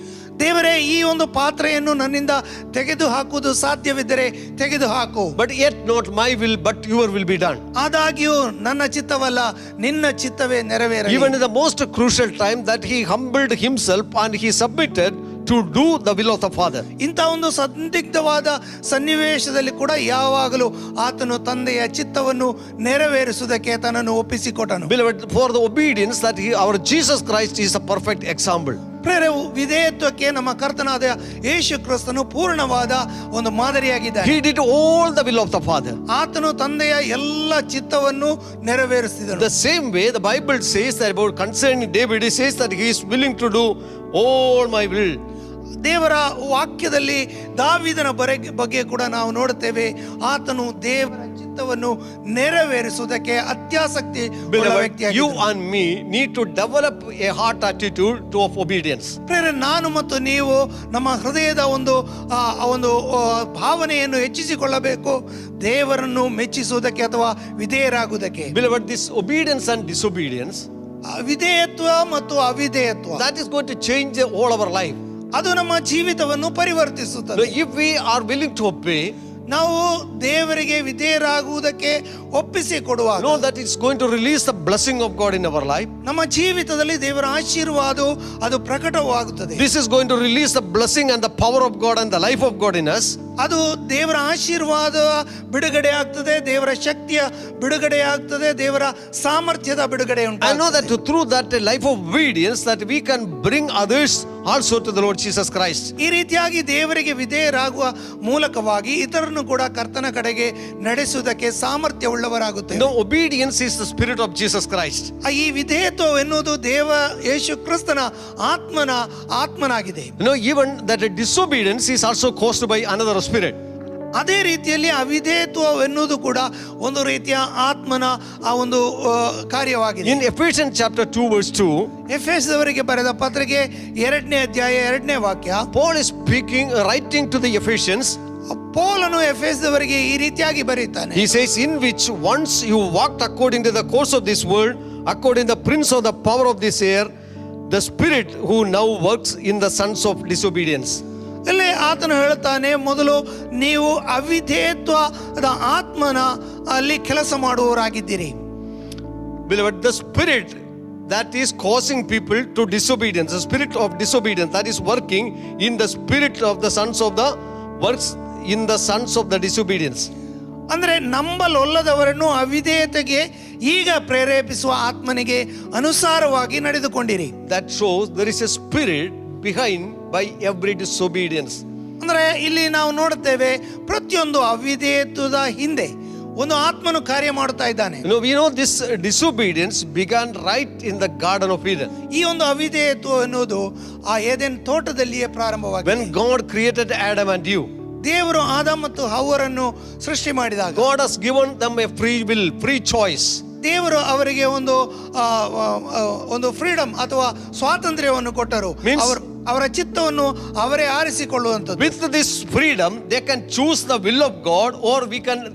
[SPEAKER 3] ದೇವರೇ, ಈ ಒಂದು ಪಾತ್ರೆಯನ್ನು ನನ್ನಿಂದ ತೆಗೆದು ಹಾಕುವುದು ಸಾಧ್ಯವಿದ್ದರೆ ತೆಗೆದು ಹಾಕು.
[SPEAKER 2] But yet not my will, but your will be done.
[SPEAKER 3] ಆದಾಗ್ಯೂ ನನ್ನ ಚಿತ್ತವಲ್ಲ, ನಿನ್ನ ಚಿತ್ತವೇ ನೆರವೇರಲಿ.
[SPEAKER 2] Even in the most crucial time that he humbled himself and he submitted to do the will of the Father.
[SPEAKER 3] ಇಂಥ ಒಂದು ಸಂದಿಗ್ಧವಾದ ಸನ್ನಿವೇಶದಲ್ಲಿ ಕೂಡ ಯಾವಾಗಲೂ ಆತನು ತಂದೆಯ ಚಿತ್ತವನ್ನು ನೆರವೇರಿಸುವುದಕ್ಕೆ ತನ್ನನ್ನು ಒಪ್ಪಿಸಿಕೊಟ್ಟನು.
[SPEAKER 2] Beloved, for the obedience that our Jesus Christ is a perfect example.
[SPEAKER 3] ಪ್ರೇರೆ, ವಿಧೇಯತ್ವಕ್ಕೆ ನಮ್ಮ ಕರ್ತನಾದ ಯೇಸು ಕ್ರಿಸ್ತನು ಪೂರ್ಣವಾದ ಒಂದು ಮಾದರಿಯಾಗಿದ್ದಾನೆ.
[SPEAKER 2] He did all the will of the Father.
[SPEAKER 3] ಆತನು ತಂದೆಯ ಎಲ್ಲ ಚಿತ್ತವನ್ನು ನೆರವೇರಿಸಿದನು.
[SPEAKER 2] The same way the Bible says that about concerning David, it says that he is willing to do all my will.
[SPEAKER 3] ದೇವರ ವಾಕ್ಯದಲ್ಲಿ ದಾವೀದನ ಬಗ್ಗೆ ಕೂಡ ನಾವು ನೋಡುತ್ತೇವೆ. ಆತನು ದೇವರ ಚಿತ್ತವನ್ನು ನೆರವೇರಿಸುವುದಕ್ಕೆ ಅತ್ಯಾಸಕ್ತಿ ಉಳ್ಳ ವ್ಯಕ್ತಿಯಾಗಿದ್ದನು.
[SPEAKER 2] You and me need to develop a heart attitude of obedience.
[SPEAKER 3] ಪ್ರೇರೆ, ನಾನು ಮತ್ತು ನೀವು ನಮ್ಮ ಹೃದಯದ ಒಂದು ಭಾವನೆಯನ್ನು ಹೆಚ್ಚಿಸಿಕೊಳ್ಳಬೇಕು, ದೇವರನ್ನು ಮೆಚ್ಚಿಸುವುದಕ್ಕೆ ಅಥವಾ ವಿಧೇಯರಾಗುವುದಕ್ಕೆ.
[SPEAKER 2] Beloved, this obedience and disobedience,
[SPEAKER 3] ವಿಧೇಯತ್ವ ಮತ್ತು ಅವಿಧೇಯತ್ವ,
[SPEAKER 2] that is going to change all our life.
[SPEAKER 3] ಅದು ನಮ್ಮ ಜೀವಿತವನ್ನು ಪರಿವರ್ತಿಸುತ್ತದೆ.
[SPEAKER 2] If we are willing to obey,
[SPEAKER 3] ನಾವು ದೇವರಿಗೆ ವಿಧೇಯರಾಗುವುದಕ್ಕೆ ಒಪ್ಪಿಸಿ ಕೊಡುವಾಗ,
[SPEAKER 2] know that it's going to release the blessing of God in our life.
[SPEAKER 3] ನಮ್ಮ ಜೀವಿತದಲ್ಲಿ ದೇವರ ಆಶೀರ್ವಾದವು ಅದು ಪ್ರಕಟವಾಗುತ್ತದೆ.
[SPEAKER 2] This is going to release the blessing and the power of God and the life of God in us.
[SPEAKER 3] ಅದು ದೇವರ ಆಶೀರ್ವಾದ ಬಿಡುಗಡೆ ಆಗ್ತದೆ, ದೇವರ ಶಕ್ತಿಯ ಬಿಡುಗಡೆ ಆಗ್ತದೆ, ದೇವರ ಸಾಮರ್ಥ್ಯದ ಬಿಡುಗಡೆ
[SPEAKER 2] I know
[SPEAKER 3] ಉಂಟಾಗ್ತದೆ.
[SPEAKER 2] that through that life of obedience that we can bring others also to the Lord Jesus Christ.
[SPEAKER 3] ಈ ರೀತಿಯಾಗಿ ದೇವರಿಗೆ ವಿಧೇಯರಾಗುವ ಮೂಲಕವಾಗಿ ಇತರನ್ನು ಕೂಡ ಕರ್ತನ ಕಡೆಗೆ ನಡೆಸುವುದಕ್ಕೆ ಸಾಮರ್ಥ್ಯವುಳ್ಳವರಾಗುತ್ತೇವೆ.
[SPEAKER 2] No, obedience is the spirit of Jesus Christ.
[SPEAKER 3] ಈ ವಿಧೇಯತ್ವ ಎನ್ನುವುದು ದೇವ ಯೇಸು ಕ್ರಿಸ್ತನ ಆತ್ಮನಾಗಿದೆ.
[SPEAKER 2] Even that disobedience is also caused by another spirit.
[SPEAKER 3] ಅದೇ ರೀತಿಯಲ್ಲಿ ಅವಿಧೇಯತ್ವವೆನ್ನುವುದು ಕೂಡ ಒಂದು ರೀತಿಯ ಆತ್ಮನ ಆ ಒಂದು ಕಾರ್ಯವಾಗಿದೆ.
[SPEAKER 2] In Ephesians chapter 2 verse 2,
[SPEAKER 3] ಎಫೆಸದವರಿಗೆ ಬರೆದ ಪತ್ರಿಕೆ 2ನೇ ಅಧ್ಯಾಯ 2ನೇ ವಾಕ್ಯ,
[SPEAKER 2] Paul is writing to the Ephesians.
[SPEAKER 3] ಪೌಲನು ಎಫೆಸದವರಿಗೆ ಈ ರೀತಿಯಾಗಿ ಬರೀತಾನೆ.
[SPEAKER 2] He says, in which once you walked according to the course of this world, according to the prince of the power of this air, the spirit who now works in the sons of disobedience.
[SPEAKER 3] ಇಲ್ಲಿ ಆತನು ಹೇಳುತ್ತಾನೆ, ಮೊದಲು ನೀವು ಅವಿಧೇಯತ್ವದ ಆತ್ಮನ ಅಲ್ಲಿ ಕೆಲಸ ಮಾಡುವವರಾಗಿದ್ದೀರಿ.
[SPEAKER 2] Beloved, the spirit that is causing people to disobedience, the spirit of disobedience that is working in the spirit of the sons of the works in the sons of the disobedience.
[SPEAKER 3] ಅಂದ್ರೆ ನಂಬಲೊಲ್ಲದವರನ್ನು ಅವಿಧೇಯತೆಗೆ ಈಗ ಪ್ರೇರೇಪಿಸುವ ಆತ್ಮನಿಗೆ ಅನುಸಾರವಾಗಿ ನಡೆದುಕೊಂಡಿರಿ.
[SPEAKER 2] That shows there is a spirit behind by every disobedience.
[SPEAKER 3] ಅಂದ್ರೆ ಇಲ್ಲಿ ನಾವು ನೋಡುತ್ತೇವೆ, ಪ್ರತಿಯೊಂದು ಅವಿಧೇಯತ್ವದ ಹಿಂದೆ ಒಂದು ಆತ್ಮನು ಕಾರ್ಯ ಮಾಡುತ್ತಾ ಇದ್ದಾನೆ.
[SPEAKER 2] We know this disobedience began right in the Garden of Eden.
[SPEAKER 3] ಈ ಒಂದು ಅವಿಧೇಯತ್ವ ಎನ್ನುವುದು ಆ ಏದೆನ್ ತೋಟದಲ್ಲಿಯೇ ಪ್ರಾರಂಭವಾಗಿದೆ.
[SPEAKER 2] When God created Adam and Eve,
[SPEAKER 3] ದೇವರು ಆದಾಮ ಮತ್ತು ಹವ್ವರನ್ನು ಸೃಷ್ಟಿ ಮಾಡಿದಾಗ
[SPEAKER 2] God has given them a free will, free choice.
[SPEAKER 3] ದೇವರು ಅವರಿಗೆ ಒಂದು ಫ್ರೀಡಮ್ ಅಥವಾ ಸ್ವಾತಂತ್ರ್ಯವನ್ನು ಕೊಟ್ಟರು. ಅವರ ಚಿತ್ತವನ್ನು ಅವರೇ ಆರಿಸಿಕೊಳ್ಳುವಂಥದ್ದು.
[SPEAKER 2] With this freedom, they can choose the will of God, or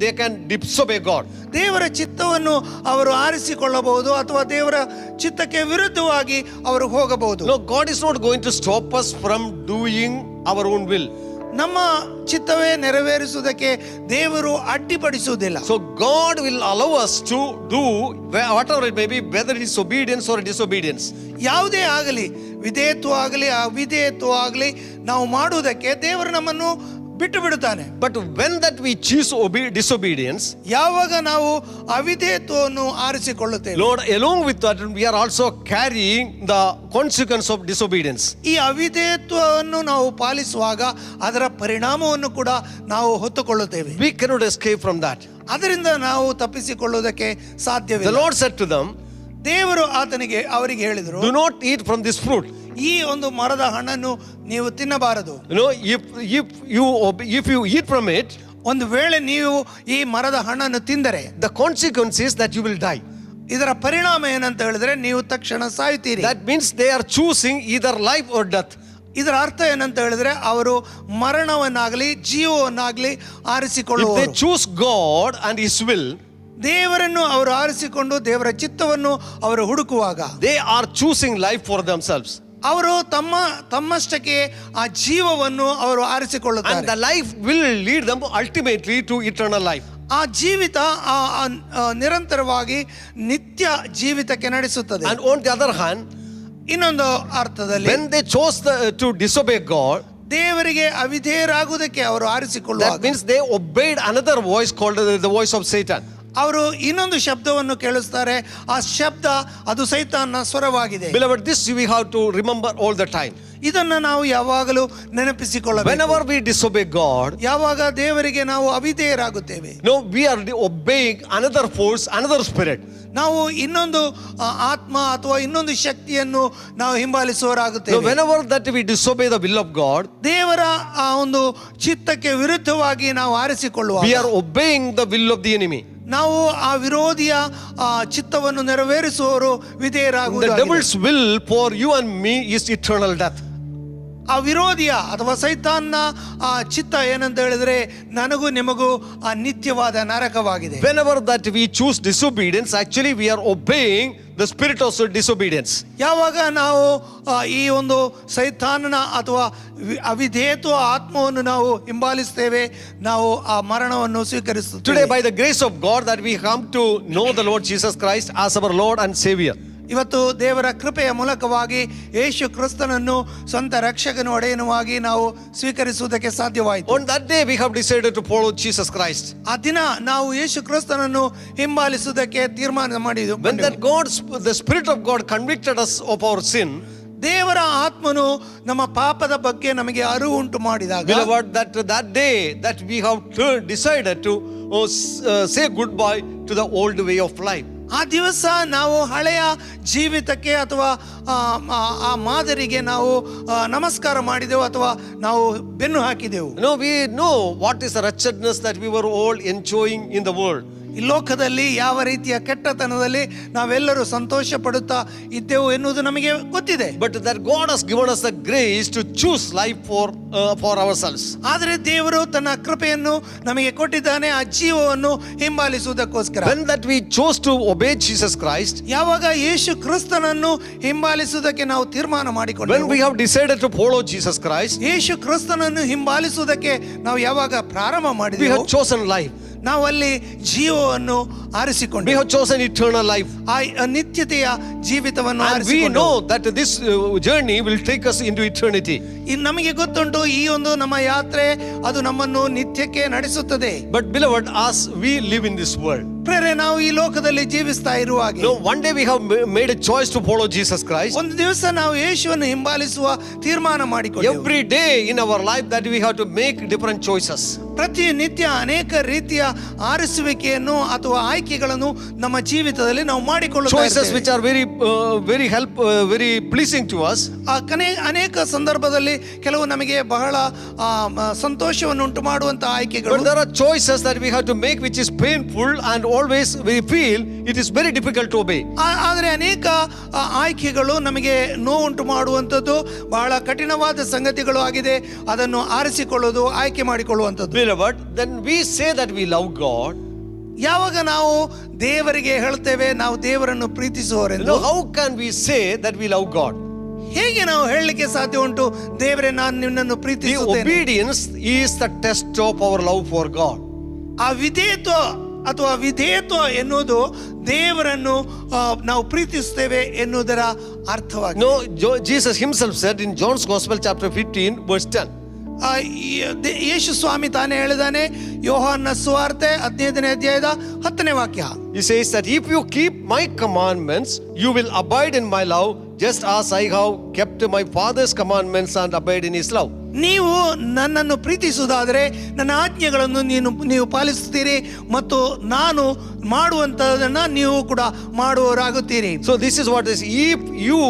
[SPEAKER 2] they can disobey God.
[SPEAKER 3] ದೇವರ ಚಿತ್ತವನ್ನು ಅವರು ಆರಿಸಿಕೊಳ್ಳಬಹುದು ಅಥವಾ ದೇವರ ಚಿತ್ತಕ್ಕೆ ವಿರುದ್ಧವಾಗಿ ಅವರು ಹೋಗಬಹುದು.
[SPEAKER 2] No, God is not going to stop us from doing our own will.
[SPEAKER 3] ನಮ್ಮ ಚಿತ್ತವೇ ನೆರವೇರಿಸುವುದಕ್ಕೆ ದೇವರು ಅಡ್ಡಿಪಡಿಸುವುದಿಲ್ಲ.
[SPEAKER 2] So God will allow us to do whatever it may be, whether it is obedience or disobedience.
[SPEAKER 3] ಯಾವುದೇ ಆಗಲಿ, ವಿಧೇಯತ್ವ ಆಗಲಿ ಅವಿಧೇಯತ್ವ ಆಗಲಿ, ನಾವು ಮಾಡುವುದಕ್ಕೆ ದೇವರು ನಮ್ಮನ್ನು ಬಿಟ್ಟು ಬಿಡುತ್ತಾನೆ.
[SPEAKER 2] But when that we choose disobedience,
[SPEAKER 3] ಯಾವಾಗ ನಾವು ಅವಿಧೇಯತ್ವವನ್ನು ಆರಿಸಿಕೊಳ್ಳುತ್ತೇವೆ,
[SPEAKER 2] Lord, along with that we are also carrying the consequence of disobedience.
[SPEAKER 3] ಈ ಅವಿಧೇಯತ್ವವನ್ನು ನಾವು ಪಾಲಿಸುವಾಗ ಅದರ ಪರಿಣಾಮವನ್ನು ಕೂಡ ನಾವು ಹೊತ್ತುಕೊಳ್ಳುತ್ತೇವೆ.
[SPEAKER 2] We cannot escape from that.
[SPEAKER 3] ಅದರಿಂದ ನಾವು ತಪ್ಪಿಸಿಕೊಳ್ಳುವುದಕ್ಕೆ
[SPEAKER 2] The
[SPEAKER 3] ಸಾಧ್ಯವಿಲ್ಲ.
[SPEAKER 2] Lord said to them,
[SPEAKER 3] ದೇವರು ಅವರಿಗೆ ಹೇಳಿದರು,
[SPEAKER 2] do not eat from this fruit.
[SPEAKER 3] ಈ ಒಂದು ಮರದ ಹಣ್ಣನ್ನು ನೀವು ತಿನ್ನಬಾರದು.
[SPEAKER 2] If you eat from it,
[SPEAKER 3] ಒಂದು ವೇಳೆ ನೀವು ಈ ಮರದ ಹಣ್ಣನ್ನು ತಿಂದರೆ
[SPEAKER 2] the consequence is that you will die.
[SPEAKER 3] ಇದರ ಪರಿಣಾಮ ಏನಂತ ಹೇಳಿದ್ರೆ ನೀವು ತಕ್ಷಣ ಸಾಯುತ್ತೀರಿ.
[SPEAKER 2] That means they are choosing either life or death.
[SPEAKER 3] ಇದರ ಅರ್ಥ ಏನಂತ ಹೇಳಿದ್ರೆ ಅವರು ಮರಣವನ್ನಾಗಲಿ ಜೀವವನ್ನಾಗಲಿ
[SPEAKER 2] If
[SPEAKER 3] ಆರಿಸಿಕೊಳ್ಳುವರು.
[SPEAKER 2] they choose God and His will,
[SPEAKER 3] ದೇವರನ್ನು ಅವರು ಆರಿಸಿಕೊಂಡು ದೇವರ ಚಿತ್ತವನ್ನು ಅವರು ಹುಡುಕುವಾಗ
[SPEAKER 2] they are choosing life for themselves.
[SPEAKER 3] ಅವರು ತಮ್ಮಷ್ಟಕ್ಕೆ ಆ ಜೀವವನ್ನು ಅವರು ಆರಿಸಿಕೊಳ್ಳುತ್ತಾರೆ.
[SPEAKER 2] And the life will lead them ultimately to eternal life.
[SPEAKER 3] ಆ ಜೀವಿತ ನಿರಂತರವಾಗಿ ನಿತ್ಯ ಜೀವಿತಕ್ಕೆ ನಡೆಸುತ್ತದೆ.
[SPEAKER 2] And on the other hand,
[SPEAKER 3] ಇನ್ನೊಂದು ಅರ್ಥದಲ್ಲಿ
[SPEAKER 2] when they chose to disobey God,
[SPEAKER 3] ದೇವರಿಗೆ ಅವಿಧೇಯರಾಗುವುದಕ್ಕೆ ಅವರು ಆರಿಸಿಕೊಳ್ಳುವಾಗ,
[SPEAKER 2] that means they obeyed another voice called the voice of Satan.
[SPEAKER 3] ಅವರು ಇನ್ನೊಂದು ಶಬ್ದವನ್ನು ಕೇಳಿಸ್ತಾರೆ. ಆ ಶಬ್ದ ಅದು ಸೈತಾನನ ಸ್ವರವಾಗಿದೆ.
[SPEAKER 2] Beloved, this we have to remember all the time.
[SPEAKER 3] ಇದನ್ನ ನಾವು ಯಾವಾಗಲೂ ನೆನಪಿಸಿಕೊಳ್ಳಬೇಕು.
[SPEAKER 2] Whenever we disobey God,
[SPEAKER 3] ಯಾವಾಗ ದೇವರಿಗೆ ನಾವು ಅವಿಧೇಯರಾಗುತ್ತೇವೆ,
[SPEAKER 2] no, we are obeying another force, another spirit.
[SPEAKER 3] ನಾವು ಇನ್ನೊಂದು ಆತ್ಮ ಅಥವಾ ಇನ್ನೊಂದು ಶಕ್ತಿಯನ್ನು ನಾವು ಹಿಂಬಾಲಿಸುವವರಾಗುತ್ತೇವೆ.
[SPEAKER 2] So whenever that we disobey the will of God,
[SPEAKER 3] ದೇವರ ಆ ಒಂದು ಚಿತ್ತಕ್ಕೆ ವಿರುದ್ಧವಾಗಿ ನಾವು ಆರಿಸಿಕೊಳ್ಳುವಾಗ
[SPEAKER 2] we are obeying the will of the enemy.
[SPEAKER 3] ನಾವು ಆ ವಿರೋಧಿಯ ಚಿತ್ತವನ್ನು ನೆರವೇರಿಸುವವರು
[SPEAKER 2] The
[SPEAKER 3] ವಿಧೇಯರಾಗುವುದು.
[SPEAKER 2] devil's will for you and me is eternal death.
[SPEAKER 3] ಆ ವಿರೋಧಿಯ ಅಥವಾ ಸೈತಾನ್ನ ಆ ಚಿತ್ತ ಏನಂತ ಹೇಳಿದ್ರೆ ನನಗೂ ನಿಮಗೂ ಆ ನಿತ್ಯವಾದ ನರಕವಾಗಿದೆ.
[SPEAKER 2] Whenever that we choose disobedience, actually we are obeying the spirit of disobedience.
[SPEAKER 3] ಯಾವಾಗ ನಾವು ಈ ಒಂದು ಸೈತಾನನ ಅಥವಾ ಅವಿಧೇಯತ್ವ ಆತ್ಮವನ್ನು ನಾವು ಹಿಂಬಾಲಿಸ್ತೇವೆ, ನಾವು ಆ ಮರಣವನ್ನು ಸ್ವೀಕರಿಸುತ್ತೇವೆ.
[SPEAKER 2] Today, by the grace of God, that we come to know the Lord Jesus Christ as our Lord and Savior.
[SPEAKER 3] ಇವತ್ತು ದೇವರ ಕೃಪೆಯ ಮೂಲಕವಾಗಿ ಯೇಸು ಕ್ರಿಸ್ತನನ್ನು ಸ್ವಂತ ರಕ್ಷಕನು ಒಡೆಯನುವಾಗಿ ನಾವು ಸ್ವೀಕರಿಸುವುದಕ್ಕೆ ಸಾಧ್ಯವಾಯಿತು.
[SPEAKER 2] On that day we have decided to follow Jesus Christ.
[SPEAKER 3] ಆ ದಿನ ನಾವು ಯೇಸು ಕ್ರಿಸ್ತನನ್ನು ಹಿಂಬಾಲಿಸುವುದಕ್ಕೆ ತೀರ್ಮಾನ ಮಾಡಿದೆವು.
[SPEAKER 2] When that the Spirit of God convicted us of our sin,
[SPEAKER 3] ದೇವರ ಆತ್ಮನು ನಮ್ಮ ಪಾಪದ ಬಗ್ಗೆ ನಮಗೆ ಅರಿವು ಉಂಟು ಮಾಡಿದಾಗ,
[SPEAKER 2] beloved, that day that we have decided to say goodbye to the old way of life.
[SPEAKER 3] ಆ ದಿವಸ ನಾವು ಹಳೆಯ ಜೀವಿತಕ್ಕೆ ಅಥವಾ ಆ ಮಾದರಿಗೆ ನಾವು ನಮಸ್ಕಾರ ಮಾಡಿದೆವು ಅಥವಾ ನಾವು ಬೆನ್ನು ಹಾಕಿದೆವು.
[SPEAKER 2] We know what is the wretchedness that we were all enjoying in the world.
[SPEAKER 3] ಈ ಲೋಕದಲ್ಲಿ ಯಾವ ರೀತಿಯ ಕೆಟ್ಟತನದಲ್ಲಿ ನಾವೆಲ್ಲರೂ ಸಂತೋಷ ಪಡುತ್ತಾ ಇದ್ದೆವು ಎನ್ನುವುದು ನಮಗೆ ಗೊತ್ತಿದೆ.
[SPEAKER 2] But that God has given us the grace to choose life for ourselves.
[SPEAKER 3] ಆದರೆ ದೇವರು ತನ್ನ ಕೃಪೆಯನ್ನು ನಮಗೆ ಕೊಟ್ಟಿದ್ದಾನೆ ಆ ಜೀವವನ್ನು ಹಿಂಬಾಲಿಸುವುದಕ್ಕೋಸ್ಕರ.
[SPEAKER 2] When that we chose to obey Jesus Christ,
[SPEAKER 3] ಯಾವಾಗ ಯೇಸು ಕ್ರಿಸ್ತನನ್ನು ಹಿಂಬಾಲಿಸುವುದಕ್ಕೆ ನಾವು ತೀರ್ಮಾನ
[SPEAKER 2] when
[SPEAKER 3] ಮಾಡಿಕೊಂಡೆವು,
[SPEAKER 2] we have decided to follow Jesus Christ,
[SPEAKER 3] ಯೇಸು ಕ್ರಿಸ್ತನನ್ನು ಹಿಂಬಾಲಿಸುವುದಕ್ಕೆ ನಾವು ಯಾವಾಗ ಪ್ರಾರಂಭ
[SPEAKER 2] we
[SPEAKER 3] ಮಾಡಿದೆವು,
[SPEAKER 2] have chosen life.
[SPEAKER 3] ನಾವು ಅಲ್ಲಿ ಜೀವವನ್ನು
[SPEAKER 2] We
[SPEAKER 3] ಆರಿಸಿಕೊಂಡೆವು.
[SPEAKER 2] have chosen eternal life.
[SPEAKER 3] ಆ ನಿತ್ಯತೆಯ ಜೀವಿತವನ್ನು
[SPEAKER 2] And we
[SPEAKER 3] ಆರಿಸಿಕೊಂಡೆವು.
[SPEAKER 2] know that this journey will take us into eternity.
[SPEAKER 3] ನಮಗೆ ಗೊತ್ತುಂಟು ಈ ಒಂದು ನಮ್ಮ ಯಾತ್ರೆ ಅದು ನಮ್ಮನ್ನು ನಿತ್ಯಕ್ಕೆ ನಡೆಸುತ್ತದೆ.
[SPEAKER 2] But beloved, as we live in this world,
[SPEAKER 3] ಪ್ರೇರೆ ನಾವು ಈ ಲೋಕದಲ್ಲಿ ಜೀವಿಸ್ತಾ ಇರುವಾಗ
[SPEAKER 2] one day we have made a choice to follow Jesus Christ.
[SPEAKER 3] ಒಂದು ದಿವಸ ನಾವು ಯೇಸುವನ್ನು ಹಿಂಬಾಲಿಸುವ ತೀರ್ಮಾನ ಮಾಡಿಕೊಂಡೆವು.
[SPEAKER 2] Every day in our life that we have to make different choices.
[SPEAKER 3] ಪ್ರತಿನಿತ್ಯ ಅನೇಕ ರೀತಿಯ ಆರಿಸುವಿಕೆಯನ್ನು ಅಥವಾ ಆಯ್ಕೆಗಳನ್ನು ನಮ್ಮ ಜೀವಿತದಲ್ಲಿ ನಾವು ಮಾಡಿಕೊಳ್ಳುತ್ತಾ
[SPEAKER 2] Choices
[SPEAKER 3] ಇರ್ತೇವೆ.
[SPEAKER 2] which are very pleasing to us.
[SPEAKER 3] ಅನೇಕ ಸಂದರ್ಭದಲ್ಲಿ ಕೆಲವು ನಮಗೆ ಬಹಳ ಸಂತೋಷವನ್ನು ಉಂಟು ಮಾಡುವಂತಹ
[SPEAKER 2] But
[SPEAKER 3] ಆಯ್ಕೆಗಳು.
[SPEAKER 2] there are choices that we have to make which is painful and always we feel it is very difficult to obey.
[SPEAKER 3] ಆದರೆ ಅನೇಕ ಆಯ್ಕೆಗಳು ನಮಗೆ ನೋವುಂಟು ಮಾಡುವಂಥದ್ದು ಬಹಳ ಕಠಿಣವಾದ ಸಂಗತಿಗಳು ಆಗಿದೆ. ಅದನ್ನು ಆರಿಸಿಕೊಳ್ಳೋದು ಆಯ್ಕೆ ಮಾಡಿಕೊಳ್ಳುವಂಥದ್ದು.
[SPEAKER 2] Beloved, then we say that we love God.
[SPEAKER 3] ಯಾವಾಗ ನಾವು ದೇವರಿಗೆ ಹೇಳ್ತೇವೆ ನಾವು ದೇವರನ್ನು ಪ್ರೀತಿಸುವವರೆಂದು,
[SPEAKER 2] How can we say that we love God?
[SPEAKER 3] ಹೇಗೆ ನಾವು ಹೇಳಲಿಕ್ಕೆ ಸಾಧ್ಯ ಉಂಟು ದೇವರೇ ನಾನು ನಿನ್ನನ್ನು
[SPEAKER 2] The
[SPEAKER 3] ಪ್ರೀತಿಸುತ್ತೇನೆ?
[SPEAKER 2] obedience is the test of our love for God.
[SPEAKER 3] ಆ ವಿಧೇಯತ್ವ ಅಥವಾ ವಿಧೇಯತ್ವ ಎನ್ನುವುದು ದೇವರನ್ನು ನಾವು ಪ್ರೀತಿಸುತ್ತೇವೆ ಎನ್ನುವುದರ ಅರ್ಥವಾಗಿದೆ.
[SPEAKER 2] No, Jesus himself said in John's Gospel chapter 15 verse 10.
[SPEAKER 3] ಯೇಸು ಸ್ವಾಮಿ ತಾನೇ ಹೇಳಿದಾನೆ ಯೋಹಾನ ಸುವಾರ್ತೆ 15ನೇ ಅಧ್ಯಾಯದ 10ನೇ ವಾಕ್ಯ.
[SPEAKER 2] He says that if you keep my commandments, you will abide in my love, just as I have kept my Father's commandments and abide in his love.
[SPEAKER 3] ನೀವು ನನ್ನನ್ನು ಪ್ರೀತಿಸುವುದಾದರೆ ನನ್ನ ಆಜ್ಞೆಗಳನ್ನು ನೀವು ಪಾಲಿಸುತ್ತೀರಿ ಮತ್ತು ನಾನು ಮಾಡುವಂತದನ್ನ ನೀವು ಕೂಡ ಮಾಡುವವರಾಗುತ್ತೀರಿ.
[SPEAKER 2] So this is what is, if you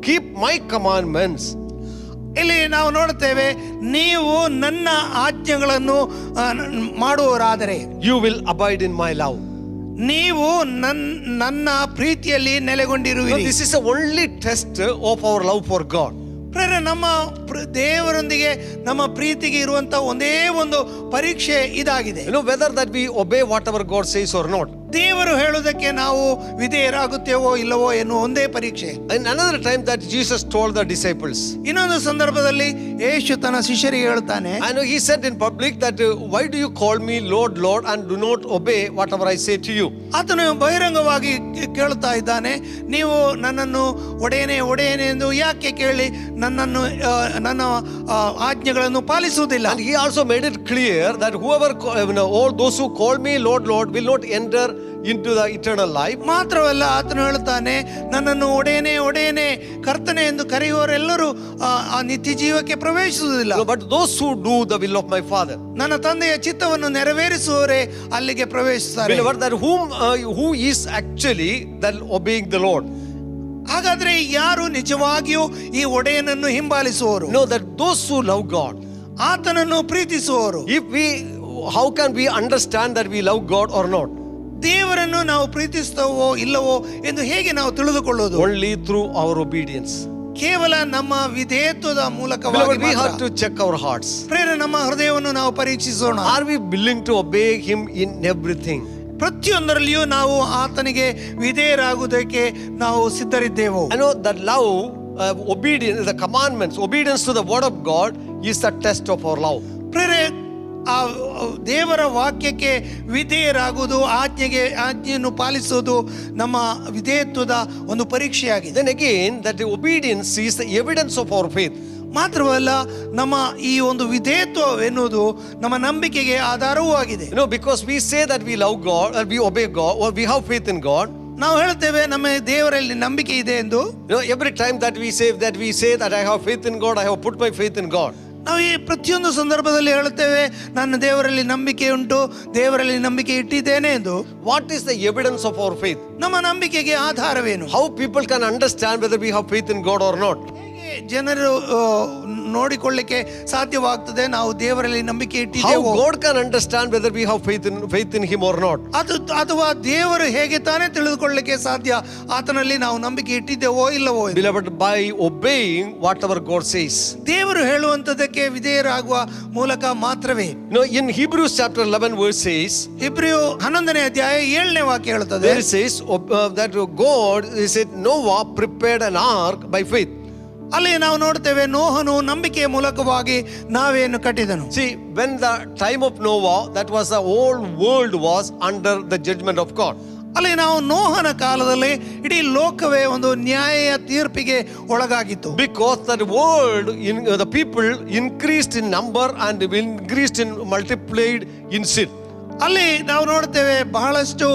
[SPEAKER 2] keep my commandments.
[SPEAKER 3] ಇಲ್ಲಿ ನಾವು ನೋಡುತ್ತೇವೆ ನೀವು ನನ್ನ ಆಜ್ಞೆಗಳನ್ನು ಮಾಡುವವರಾದರೆ
[SPEAKER 2] You will abide in my love.
[SPEAKER 3] ನೀವು ನನ್ನ ಪ್ರೀತಿಯಲ್ಲಿ
[SPEAKER 2] So
[SPEAKER 3] ನೆಲೆಗೊಂಡಿರುವಿರಿ.
[SPEAKER 2] this is the only test of our love for God.
[SPEAKER 3] ಪ್ರೇರೆ ನಮ್ಮ ದೇವರೊಂದಿಗೆ ನಮ್ಮ ಪ್ರೀತಿಗೆ ಇರುವಂತ ಒಂದೇ ಒಂದು ಪರೀಕ್ಷೆ ಇದಾಗಿದೆ.
[SPEAKER 2] Whether that we obey whatever God says or not.
[SPEAKER 3] ದೇವರು ಹೇಳುವುದಕ್ಕೆ ನಾವು ವಿಧೇಯರಾಗುತ್ತೇವೋ ಇಲ್ಲವೋ ಎನ್ನುವ ಒಂದೇ ಪರೀಕ್ಷೆ.
[SPEAKER 2] And another time that Jesus told the disciples.
[SPEAKER 3] ಇನ್ನೊಂದು ಸಂದರ್ಭದಲ್ಲಿ ಯೇಸು ತನ್ನ ಶಿಷ್ಯರಿಗೆ ಹೇಳ್ತಾನೆ,
[SPEAKER 2] I know he said in public that why do you call me Lord, Lord and do not obey whatever I say to you?
[SPEAKER 3] ಆತನು ಬಹಿರಂಗವಾಗಿ ಕೇಳ್ತಾ ಇದ್ದಾನೆ, ನೀವು ನನ್ನನ್ನು ಒಡೆಯನೆ ಒಡೆಯನೆ ಎಂದು ಯಾಕೆ ಕೇಳಿ ನನ್ನನ್ನು ನನ್ನ ಆಜ್ಞೆಗಳನ್ನು ಪಾಲಿಸುವುದಿಲ್ಲ.
[SPEAKER 2] And he also made it clear that all those who call me Lord, Lord will not enter into the eternal life.
[SPEAKER 3] ಮಾತ್ರವಲ್ಲ ಆತನು ಹೇಳ್ತಾನೆ, ನನ್ನನ್ನು ಒಡೆಯನೆ ಒಡೆಯನೆ ಕರ್ತನೆ ಎಂದು ಕರೆಯುವವರೆಲ್ಲರೂ ಆ ನಿತ್ಯ ಜೀವಕ್ಕೆ ಪ್ರವೇಶಿಸುವುದಿಲ್ಲ.
[SPEAKER 2] No, but those who do the will of my Father.
[SPEAKER 3] ನನ್ನ ತಂದೆಯ ಚಿತ್ತವನ್ನು ನೆರವೇರಿಸುವವರೇ ಅಲ್ಲಿಗೆ ಪ್ರವೇಶಿಸುತ್ತಾರೆ.
[SPEAKER 2] Beloved, that who is actually that obeying the Lord?
[SPEAKER 3] ಹಾಗಾದ್ರೆ ಯಾರು ನಿಜವಾಗಿಯೂ ಈ ಒಡೆಯನನ್ನು ಹಿಂಬಾಲಿಸುವವರು?
[SPEAKER 2] No, that those who love God.
[SPEAKER 3] ಆತನನ್ನು ಪ್ರೀತಿಸುವವರು.
[SPEAKER 2] How can we understand that we love God or not?
[SPEAKER 3] ದೇವರನ್ನು ನಾವು ಪ್ರೀತಿಸ್ತವೋ ಇಲ್ಲವೋ ಎಂದು ಹೇಗೆ ನಾವು ತಿಳಿದುಕೊಳ್ಳೋದು?
[SPEAKER 2] Only through our obedience.
[SPEAKER 3] ಕೇವಲ ನಮ್ಮ ವಿಧೇಯತ್ವದ ಮೂಲಕವಾಗಿ
[SPEAKER 2] Beloved, we
[SPEAKER 3] ಮಾತ್ರ.
[SPEAKER 2] have to check our hearts.
[SPEAKER 3] ಪ್ರೇರೆ ನಮ್ಮ ಹೃದಯವನ್ನು ನಾವು ಪರೀಕ್ಷಿಸೋಣ.
[SPEAKER 2] Are we willing to obey him in everything?
[SPEAKER 3] ಪ್ರತಿಯೊಂದರಲ್ಲಿಯೂ ನಾವು ಆತನಿಗೆ ವಿಧೇಯರಾಗುವುದಕ್ಕೆ ನಾವು ಸಿದ್ಧರಿದ್ದೇವೆ.
[SPEAKER 2] I know that love, obedience, the commandments, obedience to the word of God is the test of our love.
[SPEAKER 3] ಪ್ರೇರೆ ಆ ದೇವರ ವಾಕ್ಯಕ್ಕೆ ವಿಧೇಯರಾಗುವುದು, ಆಜ್ಞೆಯನ್ನು ಪಾಲಿಸುವುದು ನಮ್ಮ ವಿಧೇಯತ್ವದ ಒಂದು ಪರೀಕ್ಷೆಯಾಗಿದೆ.
[SPEAKER 2] Then again, that the obedience is the evidence of our faith.
[SPEAKER 3] ಮಾತ್ರವಲ್ಲ, ನಮ್ಮ ಈ ಒಂದು ವಿಧೇಯತ್ವ ಎನ್ನುವುದು ನಮ್ಮ ನಂಬಿಕೆಗೆ ಆಧಾರವೂ ಆಗಿದೆ.
[SPEAKER 2] Because we say that we love God, or we obey God, or we have faith in God.
[SPEAKER 3] ನಾವು ಹೇಳ್ತೇವೆ ನಮ್ಮ ದೇವರಲ್ಲಿ ನಂಬಿಕೆ ಇದೆ ಎಂದು.
[SPEAKER 2] Every time that we say that I have faith in God, I have put my faith in God.
[SPEAKER 3] ನಾವು ಈ ಪ್ರತಿಯೊಂದು ಸಂದರ್ಭದಲ್ಲಿ ಹೇಳುತ್ತೇವೆ, ನನ್ನ ದೇವರಲ್ಲಿ ನಂಬಿಕೆ ಉಂಟು, ದೇವರಲ್ಲಿ ನಂಬಿಕೆ ಇಟ್ಟಿದ್ದೇನೆ ಎಂದು.
[SPEAKER 2] What is the evidence of our faith?
[SPEAKER 3] ನಮ್ಮ ನಂಬಿಕೆಗೆ ಆಧಾರವೇನು?
[SPEAKER 2] How people can understand whether we have faith in God or not?
[SPEAKER 3] ಹೇಗೆ ಜನರು ನೋಡಿಕೊಳ್ಳಿಕ್ಕೆ ಸಾಧ್ಯವಾಗ್ತದೆ ನಾವು ದೇವರಲ್ಲಿ ನಂಬಿಕೆ
[SPEAKER 2] How
[SPEAKER 3] ಇಟ್ಟಿದ್ದೇವೆ?
[SPEAKER 2] God can understand whether we have faith in Him or not?
[SPEAKER 3] ಅಥವಾ ದೇವರು ಹೇಗೆ ತಾನೇ ತಿಳಿದುಕೊಳ್ಳಲಿಕ್ಕೆ ಸಾಧ್ಯ ಆತನಲ್ಲಿ ನಾವು ನಂಬಿಕೆ ಇಟ್ಟಿದ್ದೇವೋ ಇಲ್ಲವೋ ಎಂದು?
[SPEAKER 2] Beloved, by obeying whatever God says.
[SPEAKER 3] ದೇವರು ಹೇಳುವಂತದಕ್ಕೆ ವಿಧೇಯರಾಗುವ ಮೂಲಕ ಮಾತ್ರವೇ.
[SPEAKER 2] In Hebrews chapter 11 verse says,
[SPEAKER 3] ಇಬ್ರಿಯು 11ನೇ ಅಧ್ಯಾಯ 7ನೇ ವಾಕ್ಯ ಹೇಳುತ್ತದೆ,
[SPEAKER 2] there it says that God said Noah prepared an ark by faith.
[SPEAKER 3] ಅಲ್ಲಿ ನಾವು ನೋಡ್ತೇವೆ, ನೋಹನು ನಂಬಿಕೆಯ ಮೂಲಕವಾಗಿ ನಾವೆಯನ್ನು ಕಟ್ಟಿದನು.
[SPEAKER 2] See, when the time of Noah, that was the whole world was under the judgment of God.
[SPEAKER 3] ಅಲ್ಲಿ ನಾವು ನೋಹನ ಕಾಲದಲ್ಲಿ ಇಡೀ ಲೋಕವೇ ಒಂದು ನ್ಯಾಯ ತೀರ್ಪಿಗೆ ಒಳಗಾಗಿತ್ತು.
[SPEAKER 2] Because that world, the people increased in number and increased in multiplied in sin.
[SPEAKER 3] ಅಲ್ಲಿ ನಾವು ನೋಡ್ತೇವೆ ಬಹಳಷ್ಟು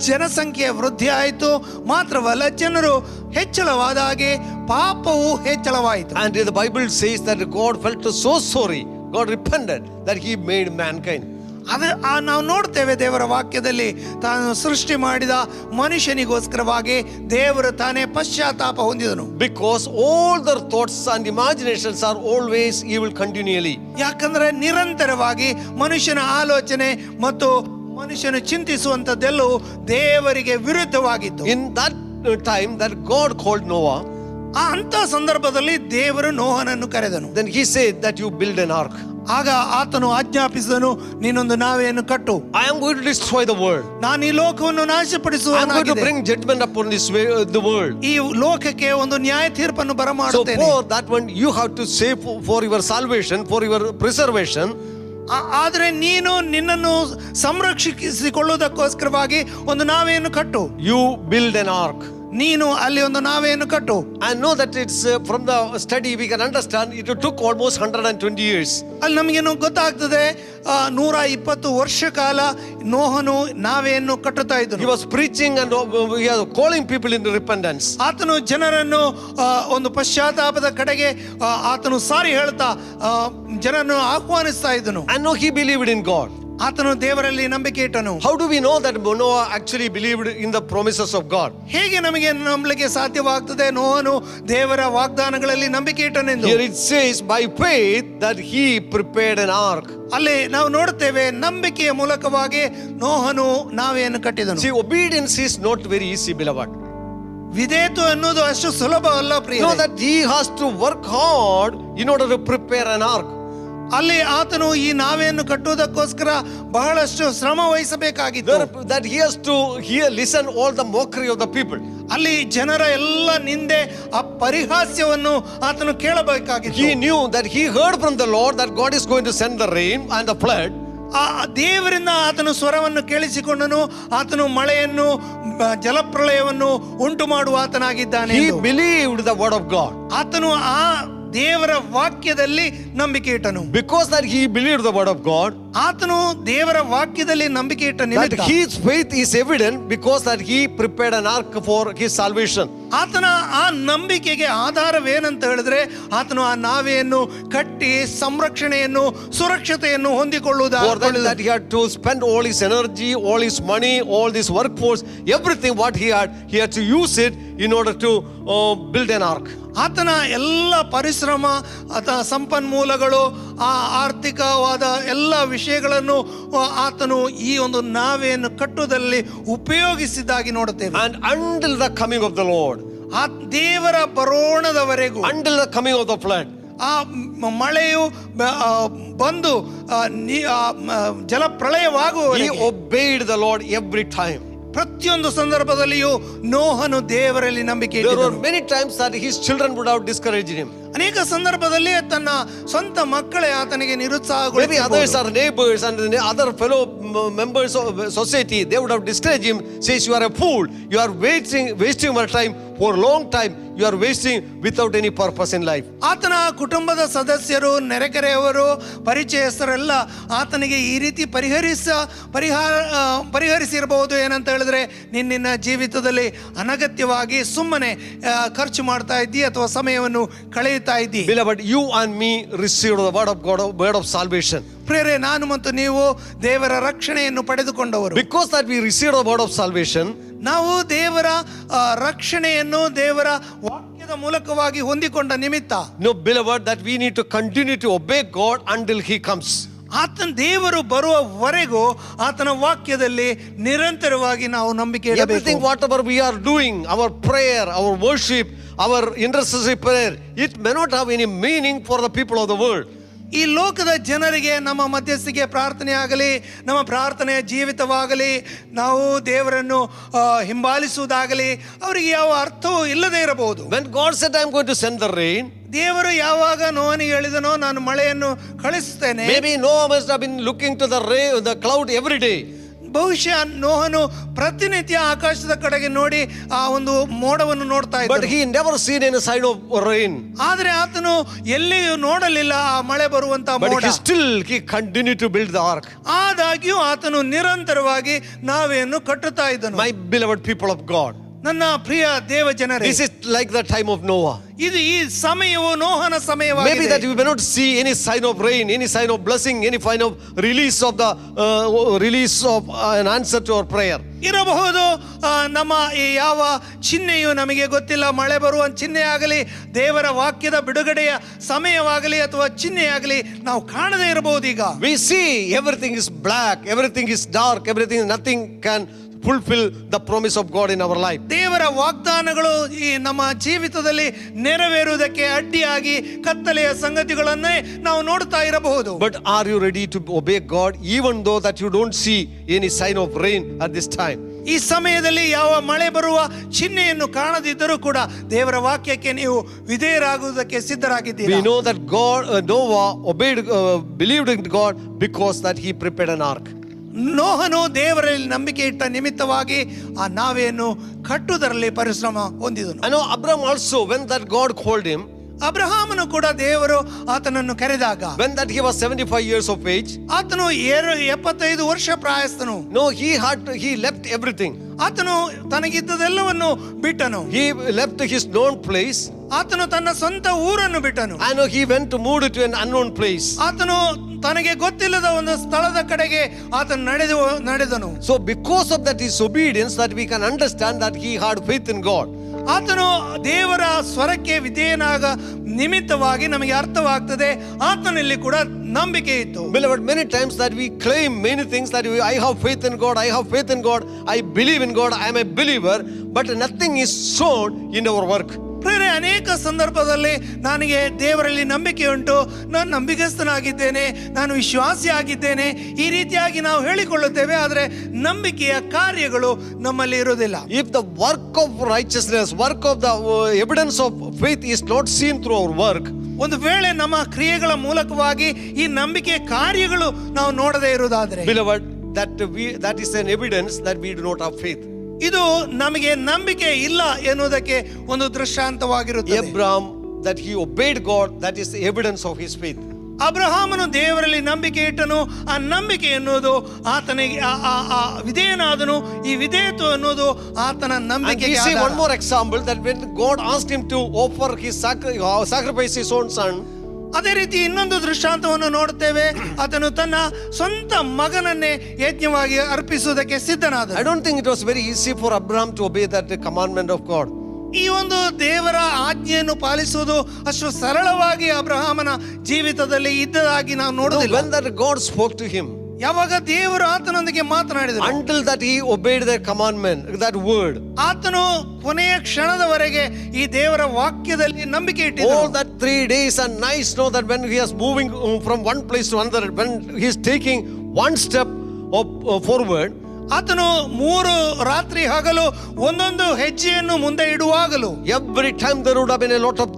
[SPEAKER 3] ಜನಸಂಖ್ಯೆ ವೃದ್ಧಿ ಆಯಿತು. ಮಾತ್ರವಲ್ಲ, ಜನರು ಹೆಚ್ಚಳವಾದ ಹಾಗೆ ಪಾಪವು ಹೆಚ್ಚಳವಾಯಿತು.
[SPEAKER 2] And the Bible says that God felt so sorry, God repented that He made mankind.
[SPEAKER 3] ನಾವು ನೋಡ್ತೇವೆ ದೇವರ ವಾಕ್ಯದಲ್ಲಿ, ತಾನು ಸೃಷ್ಟಿ ಮಾಡಿದ ಮನುಷ್ಯನಿಗೋಸ್ಕರವಾಗಿ ದೇವರು ತಾನೇ ಪಶ್ಚಾತ್ತಾಪ ಹೊಂದಿದನು.
[SPEAKER 2] Because all their thoughts and imaginations are always evil continually.
[SPEAKER 3] ಯಾಕಂದ್ರೆ ನಿರಂತರವಾಗಿ ಮನುಷ್ಯನ ಆಲೋಚನೆ ಮತ್ತು ಮನುಷ್ಯನು ಚಿಂತಿಸುವಂತದ್ದೆಲ್ಲವೂ ದೇವರಿಗೆ ವಿರುದ್ಧವಾಗಿತ್ತು.
[SPEAKER 2] In that time that God called Noah,
[SPEAKER 3] ಅಂತ ಸಂದರ್ಭದಲ್ಲಿ ದೇವರು ನೋಹನನ್ನು ಕರೆದನು.
[SPEAKER 2] then He said that you build an ark.
[SPEAKER 3] ಆಗ ಆತನು ಆಜ್ಞಾಪಿಸಿದನು, ನೀನೊಂದು ನಾವೆಯನ್ನು ಕಟ್ಟು.
[SPEAKER 2] I am going to destroy the world.
[SPEAKER 3] ನಾನು ಈ ಲೋಕವನ್ನು
[SPEAKER 2] I am going to
[SPEAKER 3] ನಾಶಪಡಿಸುವನಾಗಿದ್ದೇನೆ.
[SPEAKER 2] bring judgment upon the world.
[SPEAKER 3] ಈ ಲೋಕಕ್ಕೆ ಒಂದು ನ್ಯಾಯ ತೀರ್ಪನ್ನು
[SPEAKER 2] So
[SPEAKER 3] ಬರಮಾಡುತ್ತೇನೆ.
[SPEAKER 2] for that one you have to save for your salvation, for your preservation.
[SPEAKER 3] ಆದ್ರೆ ನೀನು ನಿನ್ನನ್ನು ಸಂರಕ್ಷಿಸಿಕೊಳ್ಳುವುದಕ್ಕೋಸ್ಕರವಾಗಿ ಒಂದು ನಾವೆಯನ್ನು ಕಟ್ಟು.
[SPEAKER 2] You build an ark.
[SPEAKER 3] ನೀನು ಅಲ್ಲಿ ಒಂದು ನಾವೆಯನ್ನು ಕಟ್ಟು.
[SPEAKER 2] I know that it's from the study we can understand it took almost 120 years.
[SPEAKER 3] ಅಲ್ಲಿ ನಮಗೇನು ಗೊತ್ತಾಗ್ತದೆ, 120 ವರ್ಷ ಕಾಲ ನೋಹನು ನಾವೆಯನ್ನು ಕಟ್ಟುತ್ತಾ
[SPEAKER 2] He
[SPEAKER 3] ಇದ್ದನು.
[SPEAKER 2] was preaching and he was calling people into repentance.
[SPEAKER 3] ಆತನು ಜನರನ್ನು ಒಂದು ಪಶ್ಚಾತ್ತಾಪದ ಕಡೆಗೆ ಆತನು ಸಾರಿ ಹೇಳ್ತಾ ಜನರನ್ನು ಆಹ್ವಾನಿಸ್ತಾ ಇದ್ದನು.
[SPEAKER 2] And no, he believed in God.
[SPEAKER 3] ಆತನು ದೇವರಲ್ಲಿ ನಂಬಿಕೆ ಇಟ್ಟನು.
[SPEAKER 2] How do we know that Noah actually believed in the promises of God?
[SPEAKER 3] ಹೇಗೆ ನಮಗೆ ನಂಬಲಿಕ್ಕೆ ಸಾಧ್ಯವಾಗ್ತದೆ ನೋಹನು ದೇವರ ವಾಗ್ದಾನಗಳಲ್ಲಿ ನಂಬಿಕೆ ಇಟ್ಟನೆಂದು?
[SPEAKER 2] Here it says by faith that he prepared an ark.
[SPEAKER 3] ಅಲ್ಲಿ ನಾವು ನೋಡುತ್ತೇವೆ, ನಂಬಿಕೆಯ ಮೂಲಕವಾಗಿ ನೋಹನು ನಾವೆಯನ್ನು ಕಟ್ಟಿದನು.
[SPEAKER 2] See, obedience is not very easy, beloved.
[SPEAKER 3] ವಿಧೇಯತ್ವ ಅನ್ನೋದು ಅಷ್ಟು ಸುಲಭ ಅಲ್ಲ ಪ್ರಿಯ.
[SPEAKER 2] Know that he has to work hard in order to prepare an ark.
[SPEAKER 3] ಅಲ್ಲಿ ಆತನು ಈ ನಾವೆಯನ್ನು ಕಟ್ಟುವುದಕ್ಕೋಸ್ಕರ ಬಹಳಷ್ಟು ಶ್ರಮ ವಹಿಸಬೇಕಾಗಿತ್ತು.
[SPEAKER 2] That he has to listen all the mockery of the people.
[SPEAKER 3] ಅಲ್ಲಿ ಜನರ ಎಲ್ಲ ನಿಂದೆ ಆ ಪರಿಹಾಸ್ಯವನ್ನು ಆತನು ಕೇಳಬೇಕಾಗಿತ್ತು.
[SPEAKER 2] He knew that he heard from the Lord that God is going to send the rain and the flood.
[SPEAKER 3] ಆ ದೇವರಿಂದ ಆತನು ಸ್ವರವನ್ನು ಕೇಳಿಸಿಕೊಂಡನು. ಆತನು ಮಳೆಯನ್ನು ಜಲಪ್ರಳಯವನ್ನು ಉಂಟು ಮಾಡುವ ಆತನಾಗಿದ್ದಾನೆ.
[SPEAKER 2] He believed the word of God.
[SPEAKER 3] ಆತನು ಆ ದೇವರ ವಾಕ್ಯದಲ್ಲಿ ನಂಬಿಕೆ ಇಟ್ಟನು.
[SPEAKER 2] Because that he believed the word of God,
[SPEAKER 3] ಆತನು ದೇವರ ವಾಕ್ಯದಲ್ಲಿ ನಂಬಿಕೆ ಇಟ್ಟ
[SPEAKER 2] that
[SPEAKER 3] ನಿಮಿತ್ತ
[SPEAKER 2] his faith is evident because that he prepared an ark for his salvation.
[SPEAKER 3] ಆತನ ಆ ನಂಬಿಕೆಗೆ ಆಧಾರವೇನಂತ ಹೇಳಿದ್ರೆ, ಆತನು ಆ ನಾವೆಯನ್ನು ಕಟ್ಟಿ ಸಂರಕ್ಷಣೆಯನ್ನು ಸುರಕ್ಷತೆಯನ್ನು
[SPEAKER 2] For
[SPEAKER 3] ಹೊಂದಿಕೊಳ್ಳುವುದಾಗಿ
[SPEAKER 2] that he had to spend all his energy, all his money, all this workforce, everything what he had to use it in order to build an ark.
[SPEAKER 3] ಆತನ ಎಲ್ಲ ಪರಿಶ್ರಮ, ಸಂಪನ್ಮೂಲಗಳು, ಆ ಆರ್ಥಿಕವಾದ ಎಲ್ಲ ವಿಷಯಗಳನ್ನು ಆತನು ಈ ಒಂದು ನಾವೆಯನ್ನು ಕಟ್ಟುವುದರಲ್ಲಿ ಉಪಯೋಗಿಸಿದ್ದಾಗಿ ನೋಡುತ್ತೇವೆ.
[SPEAKER 2] And until the coming of the Lord,
[SPEAKER 3] ಆ ದೇವರ ಬರೋಣದವರೆಗೂ,
[SPEAKER 2] until the coming of the flood,
[SPEAKER 3] ಆ ಮಳೆಯು ಬಂದು ಜಲಪ್ರಳಯವಾಗುವ
[SPEAKER 2] he obeyed the Lord every time.
[SPEAKER 3] ಪ್ರತಿಯೊಂದು ಸಂದರ್ಭದಲ್ಲಿಯೂ ನೋಹನು ದೇವರಲ್ಲಿ ನಂಬಿಕೆ
[SPEAKER 2] There were
[SPEAKER 3] ಇಟ್ಟಿದ್ದನು.
[SPEAKER 2] many times that his children would have discouraged him.
[SPEAKER 3] ಅನೇಕ ಸಂದರ್ಭದಲ್ಲಿ ತನ್ನ ಸ್ವಂತ ಮಕ್ಕಳೇ ಆತನಿಗೆ
[SPEAKER 2] Maybe
[SPEAKER 3] ನಿರುತ್ಸಾಹಗೊಳಿಸಿರಬಹುದು.
[SPEAKER 2] others are neighbors and the other fellow members of society, they would have discouraged him, says, you are a fool, you are wasting your time for a long time, you are wasting without any purpose in life.
[SPEAKER 3] ಆತನ ಕುಟುಂಬದ ಸದಸ್ಯರು, ನೆರೆಕೆರೆಯವರು, ಪರಿಚಯಸ್ಥರೆಲ್ಲ ಆತನಿಗೆ ಈ ರೀತಿ ಪರಿಹರಿಸಿರಬಹುದು. ಏನಂತ ಹೇಳಿದ್ರೆ, ನಿನ್ನ ಜೀವಿತದಲ್ಲಿ ಅನಗತ್ಯವಾಗಿ ಸುಮ್ಮನೆ ಖರ್ಚು ಮಾಡ್ತಾ ಇದ್ದಿ ಅಥವಾ ಸಮಯವನ್ನು ಕಳೆಯುತ್ತಾ ಇದ್ದಿ.
[SPEAKER 2] Beloved, you and me received the word of God, word of salvation.
[SPEAKER 3] ಪ್ರಿಯರೇ, ನಾನು ಮತ್ತು ನೀವು ದೇವರ ರಕ್ಷಣೆಯನ್ನು ಪಡೆದುಕೊಂಡವರು.
[SPEAKER 2] Because that we received the word of salvation,
[SPEAKER 3] ನಾವು ದೇವರ ರಕ್ಷಣೆಯನ್ನು ದೇವರ ವಾಕ್ಯದ ಮೂಲಕವಾಗಿ ಹೊಂದಿಕೊಂಡ ನಿಮಿತ್ತ,
[SPEAKER 2] no, beloved, that we need to continue to obey God until he comes.
[SPEAKER 3] ಆತನ ದೇವರು ಬರುವವರೆಗೂ ಆತನ ವಾಕ್ಯದಲ್ಲಿ ನಿರಂತರವಾಗಿ ನಾವು ನಂಬಿಕೆ ಇಡಬೇಕು.
[SPEAKER 2] Everything whatever we are doing, our prayer, our worship, our intercessory prayer, it may not have any meaning for the people of the world.
[SPEAKER 3] ಈ ಲೋಕದ ಜನರಿಗೆ ನಮ್ಮ ಮಧ್ಯಸ್ಥಿಕೆ ಪ್ರಾರ್ಥನೆ ಆಗಲಿ, ನಮ್ಮ ಪ್ರಾರ್ಥನೆಯ ಜೀವಿತವಾಗಲಿ, ನಾವು ದೇವರನ್ನು ಹಿಂಬಾಲಿಸುವುದಾಗಲಿ ಅವರಿಗೆ ಯಾವ ಅರ್ಥವೂ ಇಲ್ಲದೆ ಇರಬಹುದು.
[SPEAKER 2] When God said, I am going to send the rain,
[SPEAKER 3] ದೇವರು ಯಾವಾಗ ನೋಹನಿಗೆ ಹೇಳಿದನೋ, ನಾನು ಮಳೆಯನ್ನು ಕಳಿಸುತ್ತೇನೆ,
[SPEAKER 2] maybe Noah must have been looking to the rain, the cloud every day.
[SPEAKER 3] ಬಹುಶಃ ನೋಹನು ಪ್ರತಿನಿತ್ಯ ಆಕಾಶದ ಕಡೆಗೆ ನೋಡಿ ಆ ಒಂದು ಮೋಡವನ್ನು ನೋಡ್ತಾ
[SPEAKER 2] But
[SPEAKER 3] ಇದ್ದ.
[SPEAKER 2] he never seen any sign of rain.
[SPEAKER 3] ಆದ್ರೆ ಆತನು ಎಲ್ಲಿಯೂ ನೋಡಲಿಲ್ಲ ಆ ಮಳೆ ಬರುವಂತ
[SPEAKER 2] But
[SPEAKER 3] ಮೋಡ.
[SPEAKER 2] he continued to build the ark.
[SPEAKER 3] ಆದಾಗ್ಯೂ ಆತನು ನಿರಂತರವಾಗಿ ನಾವೆಯನ್ನು ಕಟ್ಟುತ್ತಾ ಇದ್ದನು.
[SPEAKER 2] My beloved people of God,
[SPEAKER 3] ನನ್ನ ಪ್ರಿಯ ದೇವ ಜನರೇ,
[SPEAKER 2] this is like the time of Noah.
[SPEAKER 3] ಇದು ಈ ಸಮಯವು ನೋಹನ
[SPEAKER 2] Maybe that
[SPEAKER 3] ಸಮಯವಾಗಿದೆ.
[SPEAKER 2] we may not see any sign of rain, any sign of blessing, any sign of release of an answer to our prayer.
[SPEAKER 3] ಇರಬಹುದು ನಮ್ಮ ಈ ಯಾವ ಚಿಹ್ನೆಯು ನಮಗೆ ಗೊತ್ತಿಲ್ಲ, ಮಳೆ ಬರುವ ಚಿಹ್ನೆ ಆಗಲಿ, ದೇವರ ವಾಕ್ಯದ ಬಿಡುಗಡೆಯ ಸಮಯವಾಗಲಿ ಅಥವಾ ಚಿಹ್ನೆಯಾಗಲಿ ನಾವು ಕಾಣದೇ ಇರಬಹುದು. ಈಗ
[SPEAKER 2] We see everything is black, everything is dark, nothing can fulfill the promise of God in our life.
[SPEAKER 3] ದೇವರ ವಾಗ್ದಾನಗಳು ಈ ನಮ್ಮ ಜೀವಿತದಲ್ಲಿ ನೆರವೇರುವುದಕ್ಕೆ ಅಡ್ಡಿಯಾಗಿ ಕತ್ತಲೆಯ ಸಂಗತಿಗಳನ್ನೇ ನಾವು ನೋಡ್ತಾ ಇರಬಹುದು.
[SPEAKER 2] But are you ready to obey God even though that you don't see any sign of rain at this time?
[SPEAKER 3] ಈ ಸಮಯದಲ್ಲಿ ಯಾವ ಮಳೆ ಬರುವ ಚಿಹ್ನೆಯನ್ನು ಕಾಣದಿದ್ದರೂ ಕೂಡ ದೇವರ ವಾಕ್ಯಕ್ಕೆ ನೀವು ವಿಧೇಯರಾಗುವುದಕ್ಕೆ ಸಿದ್ಧರಾಗಿದ್ದೀರಿ.
[SPEAKER 2] We know that Noah believed in God because that he prepared an ark.
[SPEAKER 3] ನೋಹನು ದೇವರಲ್ಲಿ ನಂಬಿಕೆ ಇಟ್ಟ ನಿಮಿತ್ತವಾಗಿ ಆ ನಾವೆಯನ್ನು ಕಟ್ಟುವುದರಲ್ಲಿ ಪರಿಶ್ರಮ ಹೊಂದಿದನು.
[SPEAKER 2] I know Abraham also, when that God called him,
[SPEAKER 3] ಅಬ್ರಹಾಮನು ಕೂಡ ದೇವರು ಆತನನ್ನು ಕರೆದಾಗ,
[SPEAKER 2] when that he was 75 years of age,
[SPEAKER 3] ಆತನು 75 ವರ್ಷ ಪ್ರಾಯಸ್ಥನು.
[SPEAKER 2] no, he left everything.
[SPEAKER 3] ಆತನು ತನಗಿದ್ದದೆಲ್ಲವನ್ನು ಬಿಟ್ಟನು.
[SPEAKER 2] He left his known place.
[SPEAKER 3] ಆತನು ತನ್ನ ಸ್ವಂತ ಊರನ್ನು ಬಿಟ್ಟನು.
[SPEAKER 2] I know he went to move to an unknown place.
[SPEAKER 3] ಆತನು ತನಗೆ ಗೊತ್ತಿಲ್ಲದ ಒಂದು ಸ್ಥಳದ ಕಡೆಗೆ ಆತನು ನಡೆದನು.
[SPEAKER 2] So because of that disobedience, that we can understand that he had faith in God.
[SPEAKER 3] ಆತನು ದೇವರ ಸ್ವರಕ್ಕೆ ವಿಧೇಯನಾಗ ನಿಮಿತ್ತವಾಗಿ ನಮಗೆ ಅರ್ಥವಾಗ್ತದೆ ಆತನಲ್ಲಿ ಕೂಡ ನಂಬಿಕೆ ಇತ್ತು.
[SPEAKER 2] Beloved, many times that we claim many things that I have faith in God, I have faith in God, I believe in God, I am a believer, but nothing is shown in our work.
[SPEAKER 3] ಪ್ರಿಯರೇ, ಅನೇಕ ಸಂದರ್ಭದಲ್ಲಿ ನನಗೆ ದೇವರಲ್ಲಿ ನಂಬಿಕೆ ಉಂಟು, ನಾನು ನಂಬಿಕಸ್ಥನಾಗಿದ್ದೇನೆ, ನಾನು ವಿಶ್ವಾಸಿ ಆಗಿದ್ದೇನೆ, ಈ ರೀತಿಯಾಗಿ ನಾವು ಹೇಳಿಕೊಳ್ಳುತ್ತೇವೆ. ಆದರೆ ನಂಬಿಕೆಯ ಕಾರ್ಯಗಳು ನಮ್ಮಲ್ಲಿ ಇರುವುದಿಲ್ಲ.
[SPEAKER 2] If the work of righteousness, work of the evidence of faith is not seen through our work,
[SPEAKER 3] ಒಂದು ವೇಳೆ ನಮ್ಮ ಕ್ರಿಯೆಗಳ ಮೂಲಕವಾಗಿ ಈ ನಂಬಿಕೆ ಕಾರ್ಯಗಳು ನಾವು ನೋಡದೇ ಇರುವುದಾದರೆ,
[SPEAKER 2] beloved, that is an evidence that we do not have faith.
[SPEAKER 3] ಇದು ನಮಗೆ ನಂಬಿಕೆ ಇಲ್ಲ ಎನ್ನುವುದಕ್ಕೆ ಒಂದು ದೃಷ್ಟಾಂತವಾಗಿರುತ್ತದೆ.
[SPEAKER 2] Abraham, that he obeyed God, that is the evidence of his faith.
[SPEAKER 3] ಅಬ್ರಹಾಮನು ದೇವರಲ್ಲಿ ನಂಬಿಕೆ ಇಟ್ಟನು. ಆ ನಂಬಿಕೆ ಎನ್ನುವುದು ಆತನಿಗೆ ವಿಧೇಯನಾದನು. ಈ ವಿಧೇಯತ್ವ ಎನ್ನುವುದು ಆತನ
[SPEAKER 2] And
[SPEAKER 3] ನಂಬಿಕೆ.
[SPEAKER 2] we see one more example, that when God asked him to offer his sacrifice his own son,
[SPEAKER 3] ಅದೇ ರೀತಿ ಇನ್ನೊಂದು ದೃಷ್ಟಾಂತವನ್ನು ನೋಡುತ್ತೇವೆ. ಆತನು ತನ್ನ ಸ್ವಂತ ಮಗನನ್ನೇ ಯಜ್ಞವಾಗಿ ಅರ್ಪಿಸುವುದಕ್ಕೆ ಸಿದ್ಧನಾದನು.
[SPEAKER 2] I don't think it was very easy for Abraham to obey that commandment of God.
[SPEAKER 3] ಈ ಒಂದು ದೇವರ ಆಜ್ಞೆಯನ್ನು ಪಾಲಿಸುವುದು ಅಷ್ಟು ಸರಳವಾಗಿ ಅಬ್ರಹಾಮನ ಜೀವಿತದಲ್ಲಿ ಇದ್ದದಾಗಿ ನಾವು ನೋಡುವುದಿಲ್ಲ.
[SPEAKER 2] When that God spoke to him,
[SPEAKER 3] ಯಾವಾಗ ದೇವರು ಆತನೊಂದಿಗೆ ಮಾತನಾಡಿದರು,
[SPEAKER 2] until that he obeyed that commandment, that word,
[SPEAKER 3] ಆತನು ಕೊನೆಯ ಕ್ಷಣದವರೆಗೆ ಈ ದೇವರ ವಾಕ್ಯದಲ್ಲಿ ನಂಬಿಕೆ ಇಟ್ಟಿದ್ದನು.
[SPEAKER 2] all that 3 days and nights, know that when he is moving from one place to another, when he is taking one step forward,
[SPEAKER 3] ಆತನು 3 ರಾತ್ರಿ ಹಗಲು ಒಂದೊಂದು ಹೆಜ್ಜೆಯನ್ನು ಮುಂದೆ ಇಡುವಾಗಲೂ
[SPEAKER 2] every time there would have been a lot of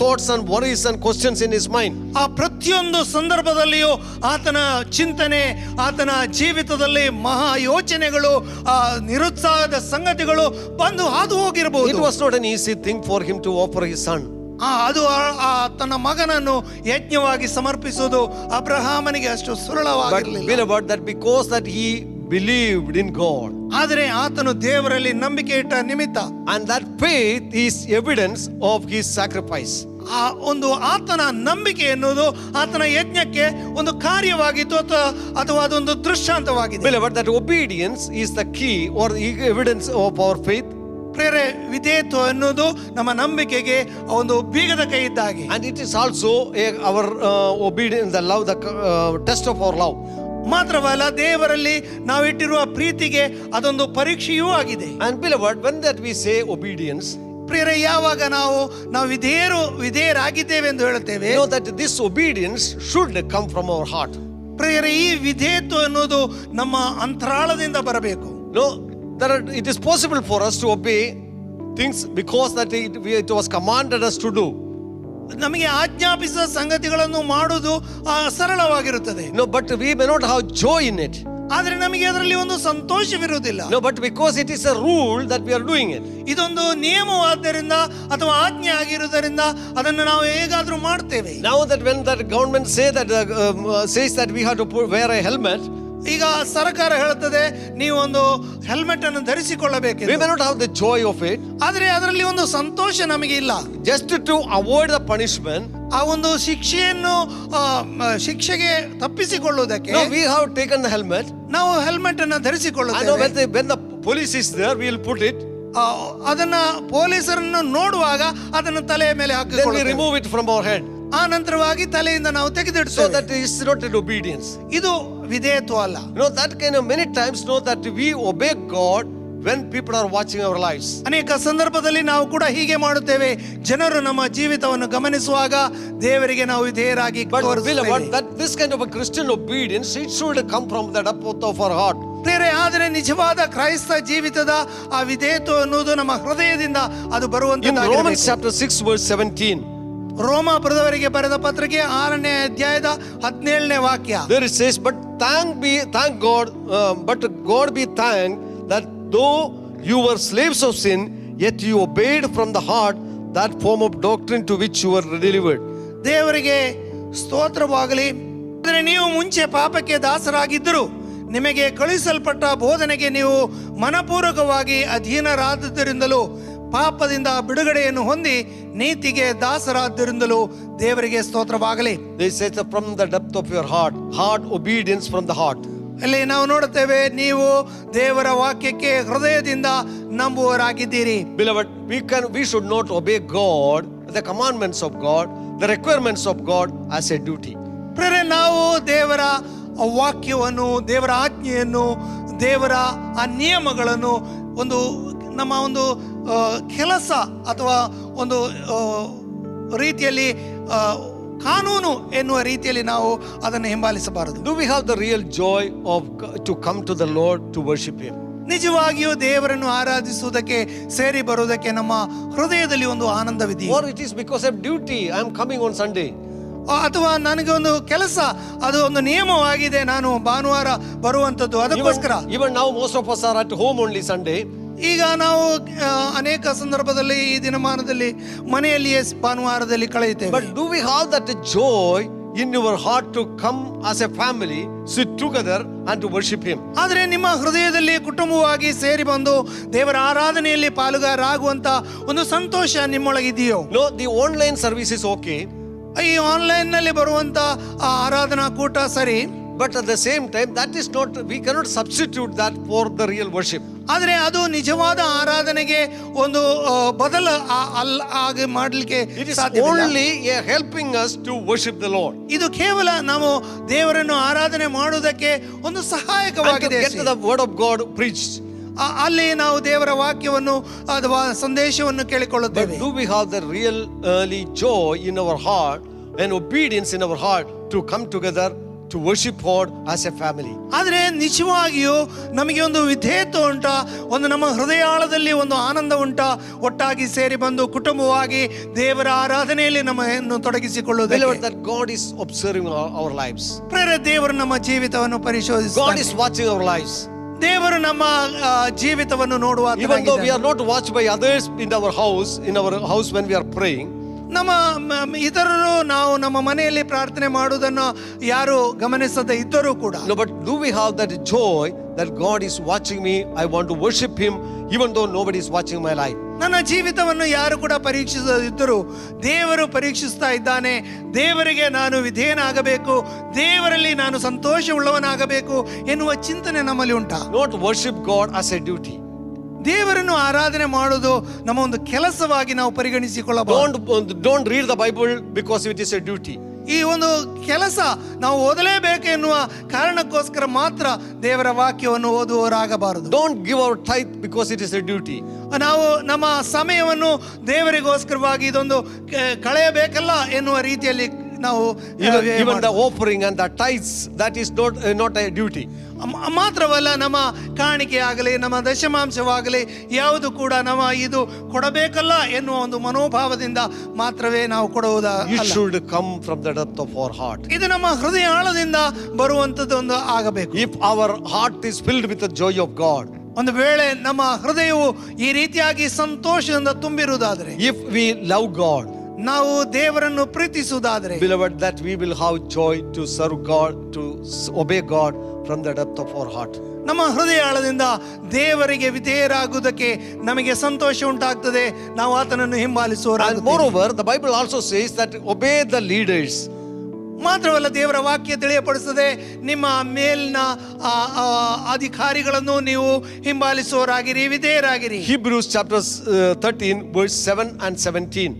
[SPEAKER 2] thoughts and worries and questions in his mind.
[SPEAKER 3] ಆ ಪ್ರತಿಯೊಂದು ಸಂದರ್ಭದಲ್ಲಿಯೂ ಆತನ ಚಿಂತನೆ, ಆತನ ಜೀವಿತದಲ್ಲಿ ಮಹಾ ಯೋಚನೆಗಳು, ಆ ನಿರುತ್ಸಾಹದ ಸಂಗತಿಗಳು ಬಂದು ಹಾದು
[SPEAKER 2] It
[SPEAKER 3] ಹೋಗಿರಬಹುದು.
[SPEAKER 2] was not an easy thing for him to offer his son.
[SPEAKER 3] ಅದು ತನ್ನ ಮಗನನ್ನು ಯಜ್ಞವಾಗಿ ಸಮರ್ಪಿಸುವುದು ಅಬ್ರಹಾಮನಿಗೆ ಅಷ್ಟು
[SPEAKER 2] But
[SPEAKER 3] ಸುಲಭವಾಗಿರಲಿಲ್ಲ.
[SPEAKER 2] beloved, that because that he believed in God,
[SPEAKER 3] ಆದರೆ ಆತನು ದೇವರಲ್ಲಿ ನಂಬಿಕೆ ಇಟ್ಟ ನಿಮಿತ್ತ
[SPEAKER 2] and that faith is evidence of his sacrifice.
[SPEAKER 3] ಆ ಒಂದು ಆತನ ನಂಬಿಕೆ ಎನ್ನುವುದು ಆತನ ಯಜ್ಞಕ್ಕೆ ಒಂದು ಕಾರ್ಯವಾಗಿತ್ತು ಅಥವಾ ಅದೊಂದು ದೃಷ್ಟಾಂತವಾಗಿದೆ.
[SPEAKER 2] Beloved, that obedience is the key or the evidence of our faith.
[SPEAKER 3] ಪ್ರೇರೆ, ವಿಧೇಯತ್ವ ಎನ್ನುವುದು ನಮ್ಮ ನಂಬಿಕೆಗೆ ಒಂದು ಬೀಗದ ಕೈ ಇದ್ದಾಗೆ.
[SPEAKER 2] And it is also our obedience, the love, the test of our love.
[SPEAKER 3] ಮಾತ್ರವಲ್ಲ, ದೇವರಲ್ಲಿ ನಾವು ಇಟ್ಟಿರುವ ಪ್ರೀತಿಗೆ ಅದೊಂದು ಪರೀಕ್ಷೆಯೂ ಆಗಿದೆ.
[SPEAKER 2] And beloved, when that we say obedience,
[SPEAKER 3] ಪ್ರಿಯರೇ, ಯಾವಾಗ ನಾವು ವಿಧೇಯರಾಗಿದ್ದೇವೆ ಎಂದು ಹೇಳುತ್ತೇವೆ,
[SPEAKER 2] know that this obedience should come from our heart.
[SPEAKER 3] ಪ್ರಿಯರೇ, ಈ ವಿಧೇಯತ್ವ ಎನ್ನುವುದು ನಮ್ಮ ಅಂತರಾಳದಿಂದ ಬರಬೇಕು.
[SPEAKER 2] No, it is possible for us to obey things because that it was commanded us to do.
[SPEAKER 3] ನಮಗೆ ಆಜ್ಞಾಪಿಸಿದ ಸಂಗತಿಗಳನ್ನು ಮಾಡುವುದು ಸರಳವಾಗಿರುತ್ತದೆ.
[SPEAKER 2] No, but we may not have joy in it.
[SPEAKER 3] ಆದರೆ ನಮಗೆ ಅದರಲ್ಲಿ ಒಂದು ಸಂತೋಷವಿರುವುದಿಲ್ಲ.
[SPEAKER 2] No, but because it is a rule that we are doing it.
[SPEAKER 3] ಇದೊಂದು ನಿಯಮವಾದ್ದರಿಂದ ಅಥವಾ ಆಜ್ಞೆ ಆಗಿರುವುದರಿಂದ ಅದನ್ನು ನಾವು ಹೇಗಾದ್ರೂ ಮಾಡ್ತೇವೆ.
[SPEAKER 2] Now that when the government says that we have to wear a helmet,
[SPEAKER 3] ಈಗ ಸರ್ಕಾರ ಹೇಳುತ್ತದೆ ನೀವು ಒಂದು ಹೆಲ್ಮೆಟ್ ಅನ್ನು ಧರಿಸಿಕೊಳ್ಳಬೇಕು.
[SPEAKER 2] we may not have the joy of it.
[SPEAKER 3] ಆದರೆ ಅದರಲ್ಲಿ ಒಂದು ಸಂತೋಷ ನಮಗೆ ಇಲ್ಲ.
[SPEAKER 2] Just to avoid the punishment,
[SPEAKER 3] ಆ ಒಂದು ಶಿಕ್ಷೆಗೆ ತಪ್ಪಿಸಿಕೊಳ್ಳುವುದಕ್ಕೆ
[SPEAKER 2] no, we have taken the helmet.
[SPEAKER 3] ನಾವು ಹೆಲ್ಮೆಟ್ ಅನ್ನು
[SPEAKER 2] I know
[SPEAKER 3] ಧರಿಸಿಕೊಳ್ಳುತ್ತೇವೆ.
[SPEAKER 2] when the police is there, we will put it.
[SPEAKER 3] ಅದನ್ನ ಪೊಲೀಸರನ್ನು ನೋಡುವಾಗ ಅದನ್ನು ತಲೆಯ ಮೇಲೆ
[SPEAKER 2] Then we
[SPEAKER 3] ಹಾಕಿಕೊಳ್ಳುತ್ತೇವೆ.
[SPEAKER 2] remove it from our head.
[SPEAKER 3] ಆ ನಂತರವಾಗಿ ತಲೆಯಿಂದ ನಾವು
[SPEAKER 2] So
[SPEAKER 3] ತೆಗೆದಿಡ್ತೇವೆ.
[SPEAKER 2] that is not an obedience.
[SPEAKER 3] ಇದು ವಿಧೇಯತ್ವ ಅಲ್ಲ.
[SPEAKER 2] That kind of many times know that we obey God when people are watching our lives.
[SPEAKER 3] ಅನೇಕ ಸಂದರ್ಭದಲ್ಲಿ ನಾವು ಕೂಡ ಹೀಗೆ ಮಾಡುತ್ತೇವೆ. ಜನರು ನಮ್ಮ ಜೀವಿತವನ್ನು ಗಮನಿಸುವಾಗ ದೇವರಿಗೆ ನಾವು ವಿಧೇಯರಾಗಿ
[SPEAKER 2] But
[SPEAKER 3] ತೋರಿಸುತ್ತೇವೆ.
[SPEAKER 2] beloved, that this kind of a Christian obedience, it should come from the depth of our heart.
[SPEAKER 3] ಪ್ರಿಯರೇ, ಆದರೆ ನಿಜವಾದ ಕ್ರೈಸ್ತ ಜೀವಿತದ ಆ ವಿಧೇಯತ್ವ ಅನ್ನುವುದು ನಮ್ಮ ಹೃದಯದಿಂದ ಅದು
[SPEAKER 2] In Romans
[SPEAKER 3] ಬರುವಂತದ್ದಾಗಿರಬೇಕು.
[SPEAKER 2] chapter 6 verse 17,
[SPEAKER 3] ರೋಮ ಬರೆದವರಿಗೆ ಬರೆದ ಪತ್ರಿಕೆ 6ನೇ ಅಧ್ಯಾಯದ 17ನೇ ವಾಕ್ಯ.
[SPEAKER 2] there it says, but thank God, but God be thanked that though you were slaves of sin, yet you obeyed from the heart that form of doctrine to which you were delivered.
[SPEAKER 3] ದೇವರಿಗೆ ಸ್ತೋತ್ರವಾಗಲಿ. ಆದರೆ ನೀವು ಮುಂಚೆ ಪಾಪಕ್ಕೆ ದಾಸರಾಗಿದ್ದರು, ನಿಮಗೆ ಕಳುಹಿಸಲ್ಪಟ್ಟ ಬೋಧನೆಗೆ ನೀವು ಮನಪೂರ್ವಕವಾಗಿ ಅಧೀನರಾದದ್ದರಿಂದಲೂ ಪಾಪದಿಂದ ಬಿಡುಗಡೆಯನ್ನು ಹೊಂದಿ ನೀತಿಗೆ ದಾಸರಾದ್ದರಿಂದಲೂ ದೇವರಿಗೆ ಸ್ತೋತ್ರವಾಗಲಿ.
[SPEAKER 2] They say that from the depth of your heart obedience from the heart.
[SPEAKER 3] ಅಲ್ಲಿ ನಾವು ನೋಡುತ್ತೇವೆ, ನೀವು ದೇವರ ವಾಕ್ಯಕ್ಕೆ ಹೃದಯದಿಂದ ನಂಬುವರಾಗಿದ್ದೀರಿ.
[SPEAKER 2] Beloved, we should not obey God, the commandments of God, the requirements of God as a duty.
[SPEAKER 3] ಪ್ರಿಯರೇ, ನಾವು ದೇವರ ವಾಕ್ಯವನ್ನು, ದೇವರ ಆಜ್ಞೆಯನ್ನು, ದೇವರ ಆ ನಿಯಮಗಳನ್ನು ನಮ್ಮ ಒಂದು ಕೆಲಸ ಅಥವಾ ಒಂದು ರೀತಿಯಲ್ಲಿ ಕಾನೂನು ಎನ್ನುವ ರೀತಿಯಲ್ಲಿ ನಾವು ಅದನ್ನು ಹಿಂಬಾಲಿಸಬಾರದು.
[SPEAKER 2] Do we have the real joy to come to the Lord to worship Him?
[SPEAKER 3] ನಿಜವಾಗಿಯೂ ದೇವರನ್ನು ಆರಾಧಿಸುವುದಕ್ಕೆ ಸೇರಿ ಬರುವುದಕ್ಕೆ ನಮ್ಮ ಹೃದಯದಲ್ಲಿ ಒಂದು ಆನಂದವಿದೆ.
[SPEAKER 2] Or it is because of duty, I am coming on Sunday.
[SPEAKER 3] ಅಥವಾ ನನಗೆ ಒಂದು ಕೆಲಸ, ಅದು ಒಂದು ನಿಯಮವಾಗಿದೆ, ನಾನು ಭಾನುವಾರ ಬರುವಂತದ್ದು, ಅದಕ್ಕೋಸ್ಕರ.
[SPEAKER 2] Even now most of us are at home only Sunday.
[SPEAKER 3] ಈಗ ನಾವು ಅನೇಕ ಸಂದರ್ಭದಲ್ಲಿ ಈ ದಿನಮಾನದಲ್ಲಿ ಮನೆಯಲ್ಲಿಯೇ ಭಾನುವಾರದಲ್ಲಿ ಕಳೆಯುತ್ತೇವೆ.
[SPEAKER 2] But do we have that joy in your heart to come as a family, sit together and to worship Him?
[SPEAKER 3] ಆದರೆ ನಿಮ್ಮ ಹೃದಯದಲ್ಲಿ ಕುಟುಂಬವಾಗಿ ಸೇರಿ ಬಂದು ದೇವರ ಆರಾಧನೆಯಲ್ಲಿ ಪಾಲುಗಾರರಾಗುವಂತ ಒಂದು ಸಂತೋಷ ನಿಮ್ಮೊಳಗಿದೆಯೋ?
[SPEAKER 2] No, the online service is okay.
[SPEAKER 3] ಈ ಆನ್ಲೈನ್ ನಲ್ಲಿ ಬರುವಂತ ಆರಾಧನಾ ಕೂಟ ಸರಿ.
[SPEAKER 2] But at the same time, that is not, we cannot substitute that for the real worship.
[SPEAKER 3] ಆದರೆ ಅದು ನಿಜವಾದ ಆರಾಧನೆಗೆ ಒಂದು ಬದಲ ಆಗಿ ಮಾಡಲಿಕ್ಕೆ
[SPEAKER 2] It is
[SPEAKER 3] ಸಾಧ್ಯವಿಲ್ಲ.
[SPEAKER 2] only helping us to worship the Lord.
[SPEAKER 3] ಇದು ಕೇವಲ ನಾವು ದೇವರನ್ನು ಆರಾಧನೆ ಮಾಡುವುದಕ್ಕೆ ಒಂದು
[SPEAKER 2] And to
[SPEAKER 3] ಸಹಾಯಕವಾಗಿದೆ.
[SPEAKER 2] get the word of God preached.
[SPEAKER 3] ಅಲ್ಲಿ ನಾವು ದೇವರ ವಾಕ್ಯವನ್ನು ಅಥವಾ ಸಂದೇಶವನ್ನು
[SPEAKER 2] But
[SPEAKER 3] ಕೇಳಿಕೊಳ್ಳುತ್ತೇವೆ.
[SPEAKER 2] do we have the real early joy in our heart and obedience in our heart to come together to worship God as a family.
[SPEAKER 3] ಆದರೆ ನಿಜವಾಗಿಯೂ ನಮಗೆ ಒಂದು ವಿಧೇಯತ್ವ ಉಂಟಾ, ಒಂದು ನಮ್ಮ ಹೃದಯಾಳದಲ್ಲಿ ಒಂದು ಆನಂದ ಉಂಟಾ, ಒಟ್ಟಾಗಿ ಸೇರಿ ಬಂದು ಕುಟುಂಬವಾಗಿ ದೇವರ ಆರಾಧನೆಯಲ್ಲಿ ನಮ್ಮನ್ನು ತೊಡಗಿಸಿಕೊಳ್ಳುವುದು.
[SPEAKER 2] Beloved, that God is observing our lives.
[SPEAKER 3] ಪ್ರೇರೆ, ದೇವರು ನಮ್ಮ ಜೀವಿತವನ್ನು
[SPEAKER 2] God
[SPEAKER 3] ಪರಿಶೋಧಿಸುತ್ತಾನೆ.
[SPEAKER 2] is watching our lives.
[SPEAKER 3] ದೇವರು ನಮ್ಮ ಜೀವಿತವನ್ನು ನೋಡುವ.
[SPEAKER 2] Even though we are not watched by others in our house when we are praying,
[SPEAKER 3] ನಮ್ಮ ಇತರರು ನಾವು ನಮ್ಮ ಮನೆಯಲ್ಲಿ ಪ್ರಾರ್ಥನೆ ಮಾಡುವುದನ್ನು ಯಾರು ಗಮನಿಸದೆ ಇದ್ದರೂ ಕೂಡ,
[SPEAKER 2] no, but do we have that joy that God is watching me? I want to worship Him even though nobody is watching my life.
[SPEAKER 3] ನನ್ನ ಜೀವಿತವನ್ನು ಯಾರು ಕೂಡ ಪರೀಕ್ಷಿಸದಿದ್ದರೂ ದೇವರು ಪರೀಕ್ಷಿಸ್ತಾ ಇದ್ದಾನೆ. ದೇವರಿಗೆ ನಾನು ವಿಧೇಯನಾಗಬೇಕು, ದೇವರಲ್ಲಿ ನಾನು ಸಂತೋಷವುಳ್ಳವನಾಗಬೇಕು ಎನ್ನುವ ಚಿಂತನೆ ನಮ್ಮಲ್ಲಿ ಉಂಟಾ?
[SPEAKER 2] Not worship God as a duty.
[SPEAKER 3] ದೇವರನ್ನು ಆರಾಧನೆ ಮಾಡುವುದು ನಮ್ಮ ಒಂದು ಕೆಲಸವಾಗಿ ನಾವು ಪರಿಗಣಿಸಿಕೊಳ್ಳಬಹುದು.
[SPEAKER 2] Don't read the Bible because it is a duty.
[SPEAKER 3] ಈ ಒಂದು ಕೆಲಸ ನಾವು ಓದಲೇಬೇಕು ಎನ್ನುವ ಕಾರಣಕ್ಕೋಸ್ಕರ ಮಾತ್ರ ದೇವರ ವಾಕ್ಯವನ್ನು ಓದುವವರಾಗಬಾರದು.
[SPEAKER 2] Don't give our tithe because it is a duty.
[SPEAKER 3] ನಾವು ನಮ್ಮ ಸಮಯವನ್ನು ದೇವರಿಗೋಸ್ಕರವಾಗಿ ಇದೊಂದು ಕಳೆಯಬೇಕಲ್ಲ ಎನ್ನುವ ರೀತಿಯಲ್ಲಿ ನಾವು
[SPEAKER 2] even the offering and the tithes, that is not a duty.
[SPEAKER 3] ಮಾತ್ರವಲ್ಲ, ನಮ್ಮ ಕಾಣಿಕೆ ಆಗಲಿ ನಮ್ಮ ದಶಮಾಂಶವಾಗಲಿ ಯಾವುದು ಕೂಡ ನಮ್ಮ ಇದು ಕೊಡಬೇಕಲ್ಲ ಎನ್ನುವ ಒಂದು ಮನೋಭಾವದಿಂದ ಮಾತ್ರವೇ ನಾವು ಕೊಡುವುದಲ್ಲ.
[SPEAKER 2] It should come from the depth of our heart.
[SPEAKER 3] ಇದು ನಮ್ಮ ಹೃದಯ ಆಳದಿಂದ ಬರುವಂತದ್ದು ಒಂದು ಆಗಬೇಕು.
[SPEAKER 2] If our heart is filled with the joy of God,
[SPEAKER 3] ಒಂದು ವೇಳೆ ನಮ್ಮ ಹೃದಯವು ಈ ರೀತಿಯಾಗಿ ಸಂತೋಷದಿಂದ ತುಂಬಿರುವುದಾದರೆ,
[SPEAKER 2] if we love God,
[SPEAKER 3] ನಾವು ದೇವರನ್ನು ಪ್ರೀತಿಸುವುದಾದರೆ,
[SPEAKER 2] beloved, that we will have joy to serve God, to obey God from the depth of our heart.
[SPEAKER 3] ನಮ್ಮ ಹೃದಯ ಆಳದಿಂದ ದೇವರಿಗೆ ವಿಧೇಯರಾಗುವುದಕ್ಕೆ ನಮಗೆ ಸಂತೋಷ ಉಂಟಾಗ್ತದೆ. ನಾವು ಆತನನ್ನು
[SPEAKER 2] And
[SPEAKER 3] ಹಿಂಬಾಲಿಸುವವರಾಗುತ್ತೇವೆ.
[SPEAKER 2] moreover, the Bible also says that obey the leaders.
[SPEAKER 3] ಮಾತ್ರವಲ್ಲ, ದೇವರ ವಾಕ್ಯ ತಿಳಿಯಪಡಿಸುತ್ತದೆ, ನಿಮ್ಮ ಮೇಲಿನ ಅಧಿಕಾರಿಗಳನ್ನು ನೀವು ಹಿಂಬಾಲಿಸುವವರಾಗಿರಿ, ವಿಧೇಯರಾಗಿರಿ.
[SPEAKER 2] Hebrews chapter 13 verse 7 and 17.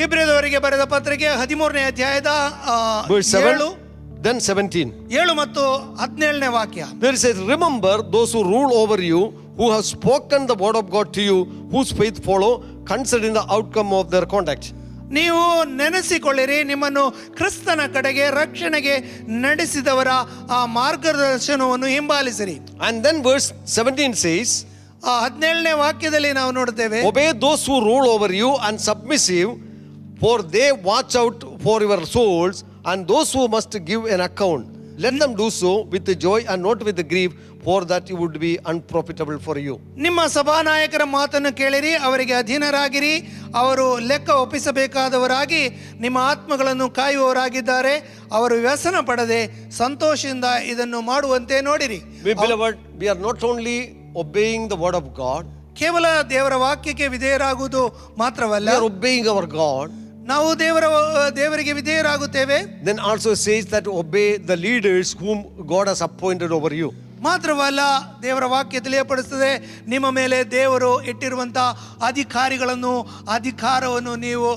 [SPEAKER 3] ಇಬ್ರಿಯದವರಿಗೆ ಬರೆದ ಪತ್ರಿಕೆ 13ನೇ ಅಧ್ಯಾಯದ
[SPEAKER 2] Verse 7 then 17.
[SPEAKER 3] 7 ಮತ್ತು 17ನೇ ವಾಕ್ಯ.
[SPEAKER 2] There says, remember those who rule over you, who have spoken the word of God to you, whose faith follow, considering the outcome of their conduct.
[SPEAKER 3] ನೀವು ನೆನೆಸಿಕೊಳ್ಳಿರಿ, ನಿಮ್ಮನ್ನು ಕ್ರಿಸ್ತನ ಕಡೆಗೆ ರಕ್ಷಣೆಗೆ ನಡೆಸಿದವರ ಆ ಮಾರ್ಗದರ್ಶನವನ್ನು ಹಿಂಬಾಲಿಸಿರಿ.
[SPEAKER 2] And then verse 17 says,
[SPEAKER 3] 17ನೇ ವಾಕ್ಯದಲ್ಲಿ ನಾವು ನೋಡುತ್ತೇವೆ,
[SPEAKER 2] obey those who rule over you and submissive, for they watch out for your souls, and those who must give an account. Let them do so with the joy and not with the grief, for that it would be unprofitable for you.
[SPEAKER 3] ನಿಮ್ಮ ಸಭಾನಾಯಕರ ಮಾತನ್ನು ಕೇಳಿರಿ, ಅವರಿಗೆ ಅಧೀನರಾಗಿರಿ, ಅವರು ಲೆಕ್ಕ ಒಪ್ಪಿಸಬೇಕಾದವರಾಗಿ ನಿಮ್ಮ ಆತ್ಮಗಳನ್ನು ಕಾಯುವವರಾಗಿದ್ದಾರೆ. ಅವರು ವ್ಯಸನ ಪಡದೆ ಸಂತೋಷದಿಂದ ಇದನ್ನು ಮಾಡುವಂತೆ ನೋಡಿರಿ.
[SPEAKER 2] Beloved, we are not only obeying the word of God,
[SPEAKER 3] ಕೇವಲ ದೇವರ ವಾಕ್ಯಕ್ಕೆ ವಿಧೇಯರಾಗುವುದು ಮಾತ್ರವಲ್ಲ,
[SPEAKER 2] we are obeying our God.
[SPEAKER 3] ನಾವು ದೇವರಿಗೆ ವಿಧೇಯರಾಗುತ್ತೇವೆ.
[SPEAKER 2] Then also says that obey the leaders whom God has appointed over you.
[SPEAKER 3] ಮಾತ್ರವಲ್ಲ, ದೇವರ ವಾಕ್ಯ ತಿಳಿಯಪಡಿಸುತ್ತದೆ, ನಿಮ್ಮ ಮೇಲೆ ದೇವರು ಇಟ್ಟಿರುವಂತಹ ಅಧಿಕಾರವನ್ನು ನೀವು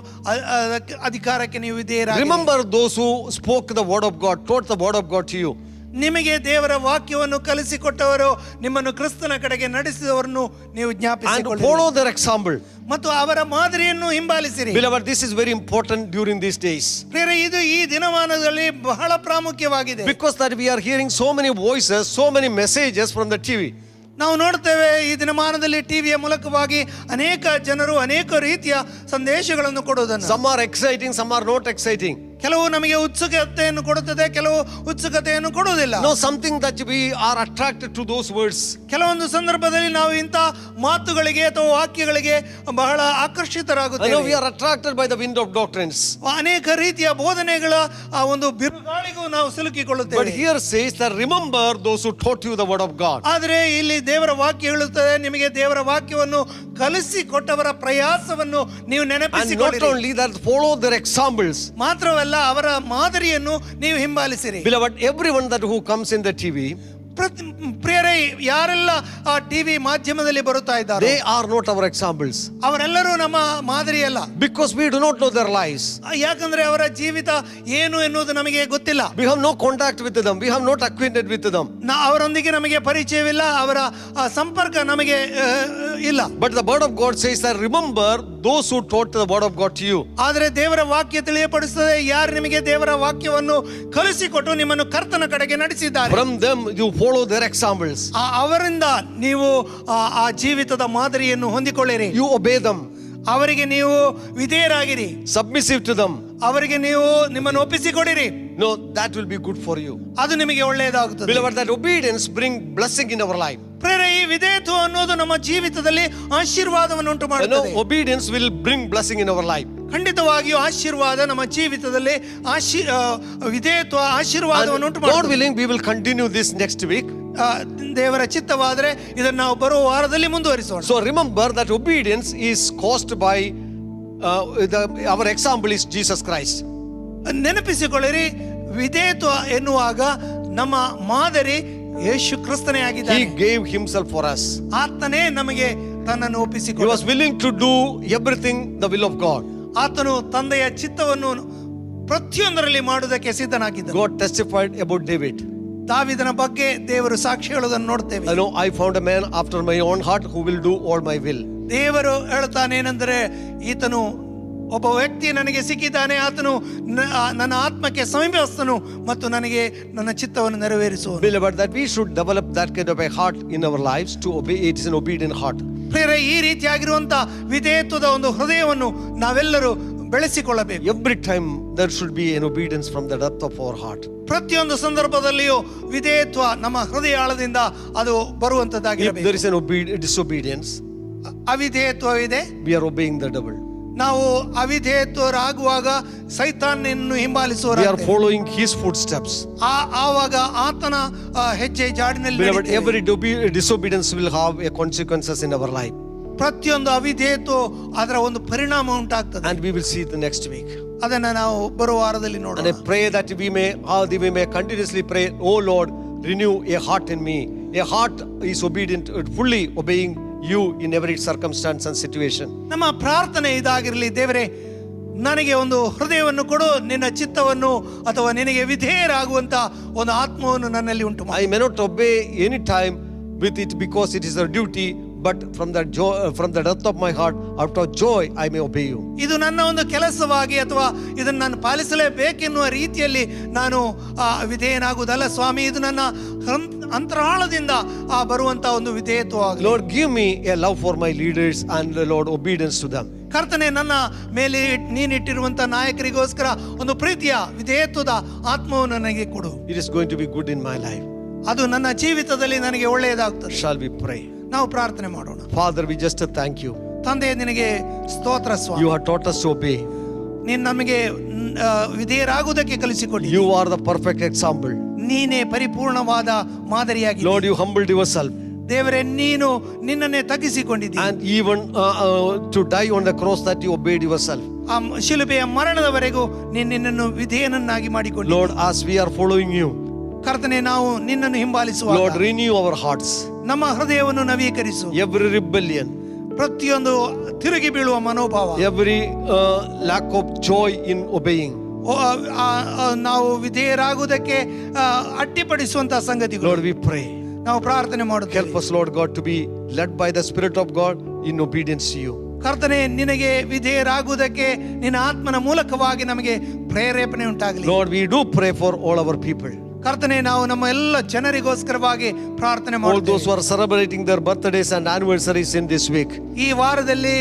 [SPEAKER 3] ಅಧಿಕಾರಕ್ಕೆ ನೀವು ವಿಧೇಯರಾಗಿ.
[SPEAKER 2] Remember those who spoke the word of God, taught the word of God to you.
[SPEAKER 3] ನಿಮಗೆ ದೇವರ ವಾಕ್ಯವನ್ನು ಕಲಿಸಿಕೊಟ್ಟವರು, ನಿಮ್ಮನ್ನು ಕ್ರಿಸ್ತನ ಕಡೆಗೆ ನಡೆಸಿದವರನ್ನು ನೀವು
[SPEAKER 2] And
[SPEAKER 3] ಜ್ಞಾಪಿಸಿಕೊಳ್ಳಿ
[SPEAKER 2] follow their example.
[SPEAKER 3] ಮತ್ತು ಅವರ ಮಾದರಿಯನ್ನು ಹಿಂಬಾಲಿಸಿರಿ.
[SPEAKER 2] Beloved, this is very important during these days.
[SPEAKER 3] ಪ್ರಿಯರೇ, ಇದು ಈ ದಿನಮಾನದಲ್ಲಿ ಬಹಳ ಪ್ರಾಮುಖ್ಯವಾಗಿದೆ.
[SPEAKER 2] Because that we are hearing so many voices, so many messages from the TV.
[SPEAKER 3] ನಾವು ನೋಡ್ತೇವೆ, ಈ ದಿನಮಾನದಲ್ಲಿ ಟಿವಿಯ ಮೂಲಕವಾಗಿ ಅನೇಕ ಜನರು ಅನೇಕ ರೀತಿಯ ಸಂದೇಶಗಳನ್ನು ಕೊಡುವುದನ್ನು.
[SPEAKER 2] Some are exciting, some are not exciting.
[SPEAKER 3] ಕೆಲವು ನಮಗೆ ಉತ್ಸುಕತೆಯನ್ನು ಕೊಡುತ್ತದೆ, ಕೆಲವು ಉತ್ಸುಕತೆಯನ್ನು ಕೊಡುವುದಿಲ್ಲ.
[SPEAKER 2] No, something that we are attracted to those words.
[SPEAKER 3] ಕೆಲವೊಂದು ಸಂದರ್ಭದಲ್ಲಿ ನಾವು ಇಂಥ ಮಾತುಗಳಿಗೆ ಅಥವಾ ವಾಕ್ಯಗಳಿಗೆ ಬಹಳ
[SPEAKER 2] I know
[SPEAKER 3] ಆಕರ್ಷಿತರಾಗುತ್ತೇವೆ.
[SPEAKER 2] we are attracted by the wind of doctrines.
[SPEAKER 3] ಅನೇಕ ರೀತಿಯ ಬೋಧನೆಗಳ ಆ ಒಂದು ಬಿರುಗಾಳಿಗೂ ನಾವು
[SPEAKER 2] But
[SPEAKER 3] ಸಿಲುಕಿಕೊಳ್ಳುತ್ತೇವೆ.
[SPEAKER 2] here says that remember those who taught you the word of God.
[SPEAKER 3] ಆದರೆ ಇಲ್ಲಿ ದೇವರ ವಾಕ್ಯ ಹೇಳುತ್ತದೆ, ನಿಮಗೆ ದೇವರ ವಾಕ್ಯವನ್ನು ಕಲಿಸಿಕೊಟ್ಟವರ ಪ್ರಯಾಸವನ್ನು ನೀವು
[SPEAKER 2] And not
[SPEAKER 3] ನೆನಪಿಸಿಕೊಳ್ಳಿರಿ.
[SPEAKER 2] only that, follow their examples.
[SPEAKER 3] ಮಾತ್ರವಲ್ಲ, ಅವರ ಮಾದರಿಯನ್ನು ನೀವು ಹಿಂಬಾಲಿಸಿರಿ.
[SPEAKER 2] Beloved, everyone that who comes in the TV,
[SPEAKER 3] ಪ್ರಿಯರೇ, ಯಾರೆಲ್ಲ ಆ ಟಿವಿ ಮಾಧ್ಯಮದಲ್ಲಿ ಬರುತ್ತಾ ಇದ್ದಾರೆ,
[SPEAKER 2] they are not our examples.
[SPEAKER 3] ಅವರೆಲ್ಲರೂ ನಮ್ಮ ಮಾದರಿಯಲ್ಲ.
[SPEAKER 2] Because we do not know their lives.
[SPEAKER 3] ಯಾಕಂದ್ರೆ ಅವರ ಜೀವಿತ ಏನು ಎನ್ನುವುದು ನಮಗೆ ಗೊತ್ತಿಲ್ಲ.
[SPEAKER 2] We have no contact with them. We have not acquainted with them.
[SPEAKER 3] ಅವರೊಂದಿಗೆ ನಮಗೆ ಪರಿಚಯವಿಲ್ಲ, ಅವರ ಸಂಪರ್ಕ ನಮಗೆ ಇಲ್ಲ.
[SPEAKER 2] But the word of God says that remember those who taught the word of God to you.
[SPEAKER 3] ಆದರೆ ದೇವರ ವಾಕ್ಯ ತಿಳಿಯಪಡಿಸುತ್ತದೆ, ಯಾರು ನಿಮಗೆ ದೇವರ ವಾಕ್ಯವನ್ನು ಕಲಿಸಿಕೊಟ್ಟು ನಿಮ್ಮನ್ನು ಕರ್ತನ ಕಡೆಗೆ ನಡೆಸಿದ್ದಾರೆ.
[SPEAKER 2] From them you follow their examples.
[SPEAKER 3] ಅವರಿಂದ ನೀವು ಆ ಜೀವಿತದ ಮಾದರಿಯನ್ನು ಹೊಂದಿಕೊಳ್ಳಿರಿ.
[SPEAKER 2] You obey them.
[SPEAKER 3] ಅವರಿಗೆ ನೀವು ವಿಧೇಯರಾಗಿರಿ.
[SPEAKER 2] Submissive to them.
[SPEAKER 3] ಅವರಿಗೆ ನೀವು ನಿಮ್ಮನ್ನು ಒಪ್ಪಿಸಿಕೊಡಿರಿ.
[SPEAKER 2] No, that will be good for you.
[SPEAKER 3] ಅದು ನಿಮಗೆ ಒಳ್ಳೆಯದಾಗುತ್ತದೆ.
[SPEAKER 2] Beloved, that obedience bring blessing in our life.
[SPEAKER 3] ಪ್ರೇರೆ, ಈ ವಿಧೇಯತ್ವ ಅನ್ನೋದು ನಮ್ಮ ಜೀವಿತದಲ್ಲಿ ಆಶೀರ್ವಾದವನ್ನು ಉಂಟು ಮಾಡುತ್ತದೆ.
[SPEAKER 2] Obedience will bring blessing in our life.
[SPEAKER 3] ಖಂಡಿತವಾಗಿಯೂ ಆಶೀರ್ವಾದ ನಮ್ಮ ಜೀವಿತದಲ್ಲಿ ವಿಧೇಯತ್ವ ಆಶೀರ್ವಾದವನ್ನು ಉಂಟು
[SPEAKER 2] God
[SPEAKER 3] ಮಾಡುತ್ತದೆ.
[SPEAKER 2] willing, we will continue this next week.
[SPEAKER 3] ದೇವರ ಚಿತ್ತವಾದರೆ ಇದನ್ನು ನಾವು ಬರುವ ವಾರದಲ್ಲಿ ಮುಂದುವರಿಸೋಣ.
[SPEAKER 2] So remember that obedience is caused by our example is Jesus Christ.
[SPEAKER 3] ನೆನಪಿಸಿಕೊಳ್ಳಿರಿ, ವಿಧೇಯತ್ವ ಎನ್ನುವಾಗ ನಮ್ಮ ಮಾದರಿ ಯೇಸು ಕ್ರಿಸ್ತನೇ
[SPEAKER 2] He
[SPEAKER 3] ಆಗಿದ್ದಾನೆ.
[SPEAKER 2] gave himself for us.
[SPEAKER 3] ಆತನೇ ನಮಗೆ ತನ್ನನ್ನು
[SPEAKER 2] He
[SPEAKER 3] ಒಪ್ಪಿಸಿಕೊಂಡ.
[SPEAKER 2] was willing to do everything the will of God.
[SPEAKER 3] ಆತನು ತಂದೆಯ ಚಿತ್ತವನ್ನು ಪ್ರತಿಯೊಂದರಲ್ಲಿ ಮಾಡುವುದಕ್ಕೆ ಸಿದ್ಧನಾಗಿದ್ದ.
[SPEAKER 2] God testified about David.
[SPEAKER 3] ದಾವೀದನ ಬಗ್ಗೆ ದೇವರು ಸಾಕ್ಷಿ ಹೇಳುವುದನ್ನು ನೋಡ್ತೇವೆ.
[SPEAKER 2] I found a man after my own heart who will do all my will.
[SPEAKER 3] ದೇವರು ಹೇಳ್ತಾನೇನೆಂದರೆ, ಈತನು ಒಬ್ಬ ವ್ಯಕ್ತಿ ನನಗೆ ಸಿಕ್ಕಿದ್ದಾನೆ, ಆತನು ನನ್ನ ಆತ್ಮಕ್ಕೆ ಸಮೀಪಸ್ಥನು ಮತ್ತು ನನಗೆ ನನ್ನ ಚಿತ್ತವನ್ನು ನೆರವೇರಿಸುವನು.
[SPEAKER 2] Beloved, that we should develop that kind of a heart in our lives to obey. It is an obedient heart.
[SPEAKER 3] ಪ್ರಿಯರೇ, ಈ ರೀತಿಯಾಗಿರುವಂತ ವಿಧೇಯತ್ವದ ಒಂದು ಹೃದಯವನ್ನು ನಾವೆಲ್ಲರೂ ಬೆಳೆಸಿಕೊಳ್ಳಬೇಕು.
[SPEAKER 2] Every time there should be an obedience from the depth of our heart.
[SPEAKER 3] ಪ್ರತಿಯೊಂದು ಸಂದರ್ಭದಲ್ಲಿಯೂ ವಿಧೇಯತ್ವ ನಮ್ಮ ಹೃದಯ ಆಳದಿಂದ ಅದು
[SPEAKER 2] If
[SPEAKER 3] ಬರುವಂತದ್ದಾಗಿರಬೇಕು.
[SPEAKER 2] there is an disobedience,
[SPEAKER 3] ಅವಿಧೇಯತ್ವವಿದೆ,
[SPEAKER 2] we are obeying the devil.
[SPEAKER 3] ನಾವು ಅವಿಧೇಯತ್ವರಾಗುವಾಗ ಸೈತಾನನನ್ನು
[SPEAKER 2] We are
[SPEAKER 3] ಹಿಂಬಾಲಿಸುವವರಾಗ್ತೇವೆ.
[SPEAKER 2] following his footsteps.
[SPEAKER 3] ಆವಾಗ ಆತನ ಹೆಜ್ಜೆ ಜಾಡಿನಲ್ಲಿ
[SPEAKER 2] Beloved,
[SPEAKER 3] ನಡೀತೇವೆ.
[SPEAKER 2] every disobedience will have a consequences in our life.
[SPEAKER 3] ಪ್ರತಿಯೊಂದು ಅವಿಧೇಯತ್ವ ಅದರ ಒಂದು ಪರಿಣಾಮ ಉಂಟಾಗ್ತದೆ.
[SPEAKER 2] And we will see it the next week.
[SPEAKER 3] ಅದನ್ನ ನಾವು ಬರುವ ವಾರದಲ್ಲಿ
[SPEAKER 2] And
[SPEAKER 3] ನೋಡೋಣ.
[SPEAKER 2] I pray that we may continuously pray, oh Lord, renew a heart in me. A heart is obedient, fully obeying you in every circumstance and situation.
[SPEAKER 3] ನಮ್ಮ ಪ್ರಾರ್ಥನೆ ಇದಾಗಿರಲಿ, ದೇವರೇ ನನಗೆ ಒಂದು ಹೃದಯವನ್ನು ಕೊಡು, ನಿನ್ನ ಚಿತ್ತವನ್ನು ಅಥವಾ ನಿನಗೆ ವಿಧೇಯರಾಗುವಂತ ಒಂದು ಆತ್ಮವನ್ನು ನನ್ನಲ್ಲಿ ಉಂಟು ಮಾಡು.
[SPEAKER 2] I may not obey any time with it because it is a duty, but from the joy, from the depth of my heart, out of joy, I may obey you.
[SPEAKER 3] ಇದು ನನ್ನ ಒಂದು ಕೆಲಸವಾಗಿ ಅಥವಾ ಇದನ್ನು ನಾನು ಪಾಲಿಸಲೇಬೇಕೆನ್ನುವ ರೀತಿಯಲ್ಲಿ ನಾನು ವಿಧೇಯನಾಗುವುದಲ್ಲ ಸ್ವಾಮಿ, ಇದು ನನ್ನ ಅಂತರಾಳದಿಂದ ಬರುವಂತ ಒಂದು ವಿಧೇಯತ್ವವಾಗಲಿ.
[SPEAKER 2] Lord, give me a love for my leaders and Lord, obedience to them.
[SPEAKER 3] ಕರ್ತನೆ, ನನ್ನ ಮೇಲೆ ನೀನಿಟ್ಟಿರುವಂತ ನಾಯಕರಿಗೋಸ್ಕರ ಒಂದು ಪ್ರೀತಿಯ ವಿಧೇಯತ್ವದ ಆತ್ಮವನ್ನು ನನಗೆ ಕೊಡು.
[SPEAKER 2] It is going to be good in my life.
[SPEAKER 3] ಅದು ನನ್ನ ಜೀವಿತದಲ್ಲಿ ನನಗೆ ಒಳ್ಳೆಯದಾಗ್ತದೆ.
[SPEAKER 2] Shall we pray?
[SPEAKER 3] ನಾವು ಪ್ರಾರ್ಥನೆ ಮಾಡೋಣ.
[SPEAKER 2] Father, we just thank you.
[SPEAKER 3] ತಂದೆ, ನಿನಗೆ ಸ್ತೋತ್ರ ಸ್ವಾಮಿ.
[SPEAKER 2] You have taught us to obey.
[SPEAKER 3] ನೀನು ನಮಗೆ ವಿಧೇಯರಾಗುವುದಕ್ಕೆ ಕಲಿಸಿಕೊಡಿ.
[SPEAKER 2] You are the perfect example.
[SPEAKER 3] ನೀನೇ ಪರಿಪೂರ್ಣವಾದ ಮಾದರಿಯಾಗಿ.
[SPEAKER 2] Lord, you humbled yourself.
[SPEAKER 3] ದೇವರೇ, ನೀನು ನಿನ್ನನ್ನೇ ತಗ್ಗಿಸಿಕೊಂಡಿದ್ದೀ.
[SPEAKER 2] And even to die on the cross, that you obeyed yourself.
[SPEAKER 3] ಆ ಶಿಲುಬೆಯ ಮರಣದವರೆಗೂ ನೀನು ನಿನ್ನನ್ನು ವಿಧೇಯನನ್ನಾಗಿ ಮಾಡಿಕೊಂಡಿ.
[SPEAKER 2] Lord, as we are following you,
[SPEAKER 3] ಕರ್ತನೆ, ನಾವು ನಿನ್ನನ್ನು ಹಿಂಬಾಲಿಸುವ
[SPEAKER 2] Lord, renew our hearts.
[SPEAKER 3] ನಮ್ಮ ಹೃದಯವನ್ನು ನವೀಕರಿಸು.
[SPEAKER 2] Every rebellion,
[SPEAKER 3] ಪ್ರತಿಯೊಂದು ತಿರುಗಿ ಬೀಳುವ ಮನೋಭಾವ,
[SPEAKER 2] every lack of joy in obeying,
[SPEAKER 3] ನಾವು ವಿಧೇಯರಾಗುವುದಕ್ಕೆ ಅಡ್ಡಿಪಡಿಸುವಂತಹ ಸಂಗತಿಗಳು,
[SPEAKER 2] Lord, we pray.
[SPEAKER 3] ನಾವು ಪ್ರಾರ್ಥನೆ ಮಾಡುತ್ತೇವೆ.
[SPEAKER 2] Help us, Lord God, to be led by the Spirit of God in obedience to you.
[SPEAKER 3] ಕರ್ತನೆ, ನಿನಗೆ ವಿಧೇಯರಾಗುವುದಕ್ಕೆ ನಿನ್ನ ಆತ್ಮನ ಮೂಲಕವಾಗಿ ನಮಗೆ ಪ್ರೇರೇಪಣೆ ಉಂಟಾಗಲಿ.
[SPEAKER 2] Lord, we do pray for all our people.
[SPEAKER 3] ಕರ್ತನೆ, ನಾವು ನಮ್ಮ ಎಲ್ಲ ಜನರಿಗೋಸ್ಕರವಾಗಿ ಪ್ರಾರ್ಥನೆ
[SPEAKER 2] All those
[SPEAKER 3] ಮಾಡುತ್ತೇವೆ.
[SPEAKER 2] who are celebrating their birthdays and anniversaries in this week.
[SPEAKER 3] ಈ ವಾರದಲ್ಲಿ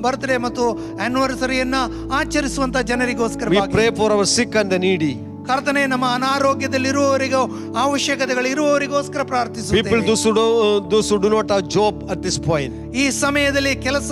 [SPEAKER 3] ಬರ್ತ್ಡೇ ಮತ್ತು ಆನಿವರ್ಸರಿಯನ್ನ ಆಚರಿಸುವಂತ
[SPEAKER 2] We
[SPEAKER 3] ಜನರಿಗೋಸ್ಕರವಾಗಿ
[SPEAKER 2] pray for our sick and the needy.
[SPEAKER 3] ಕರ್ತನೆ, ನಮ್ಮ ಅನಾರೋಗ್ಯದಲ್ಲಿರುವವರಿಗೂ ಅವಶ್ಯಕತೆಗಳಿರುವವರಿಗೋಸ್ಕರ
[SPEAKER 2] People
[SPEAKER 3] ಪ್ರಾರ್ಥಿಸುತ್ತೇವೆ.
[SPEAKER 2] those who do not have job at this point.
[SPEAKER 3] ಈ ಸಮಯದಲ್ಲಿ ಕೆಲಸ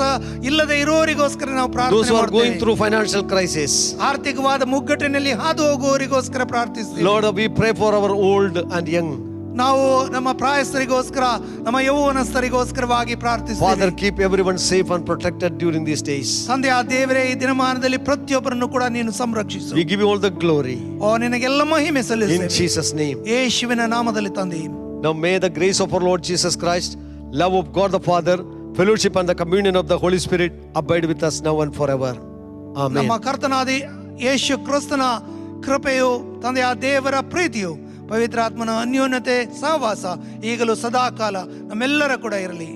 [SPEAKER 3] ಇಲ್ಲದೆ ಇರುವವರಿಗೋಸ್ಕರ ನಾವು
[SPEAKER 2] Those
[SPEAKER 3] ಪ್ರಾರ್ಥನೆ
[SPEAKER 2] who are going
[SPEAKER 3] ಮಾಡುತ್ತೇವೆ.
[SPEAKER 2] through financial crisis.
[SPEAKER 3] ಆರ್ಥಿಕವಾದ ಮುಗ್ಗಟ್ಟಿನಲ್ಲಿ ಹಾದು ಹೋಗುವವರಿಗೋಸ್ಕರ ಪ್ರಾರ್ಥಿಸುತ್ತೇವೆ.
[SPEAKER 2] Lord, we pray for our old and young.
[SPEAKER 3] ನಾವು ನಮ್ಮ ಪ್ರಾಯಸ್ಥರಿಗೋಸ್ಕರ, ನಮ್ಮ ಯೌವನಸ್ಥರಿಗೋಸ್ಕರವಾಗಿ ಪ್ರಾರ್ಥಿಸುತ್ತೇವೆ.
[SPEAKER 2] Father, keep everyone safe and protected during these days.
[SPEAKER 3] ತಂದೆ, ಆ ದೇವರೇ, ಈ ದಿನಮಾನದಲ್ಲಿ ಪ್ರತಿಯೊಬ್ಬರನ್ನು ಕೂಡ ನೀನು ಸಂರಕ್ಷಿಸು.
[SPEAKER 2] We give you all the glory.
[SPEAKER 3] ನಿನಗೆಲ್ಲ ಮಹಿಮೆ
[SPEAKER 2] In
[SPEAKER 3] ಸಲ್ಲಿಸುತ್ತೇವೆ
[SPEAKER 2] Jesus' name.
[SPEAKER 3] ಯೇಸುವಿನ ನಾಮದಲ್ಲಿ ತಂದೆ.
[SPEAKER 2] Now may the grace of our Lord Jesus Christ, love of God the Father, fellowship and the communion of the Holy Spirit abide with us now and forever. Amen.
[SPEAKER 3] ನಮ್ಮ ಕರ್ತನಾದ ಯೇಸು ಕ್ರಿಸ್ತನ ಕೃಪೆಯು, ತಂದೆಯ ದೇವರ ಪ್ರೀತಿಯು, ಪವಿತ್ರಾತ್ಮನ ಅನ್ಯೋನ್ಯತೆ, ಸಹವಾಸ ಈಗಲೂ ಸದಾಕಾಲ ನಮ್ಮೆಲ್ಲರ ಕೂಡ ಇರಲಿ.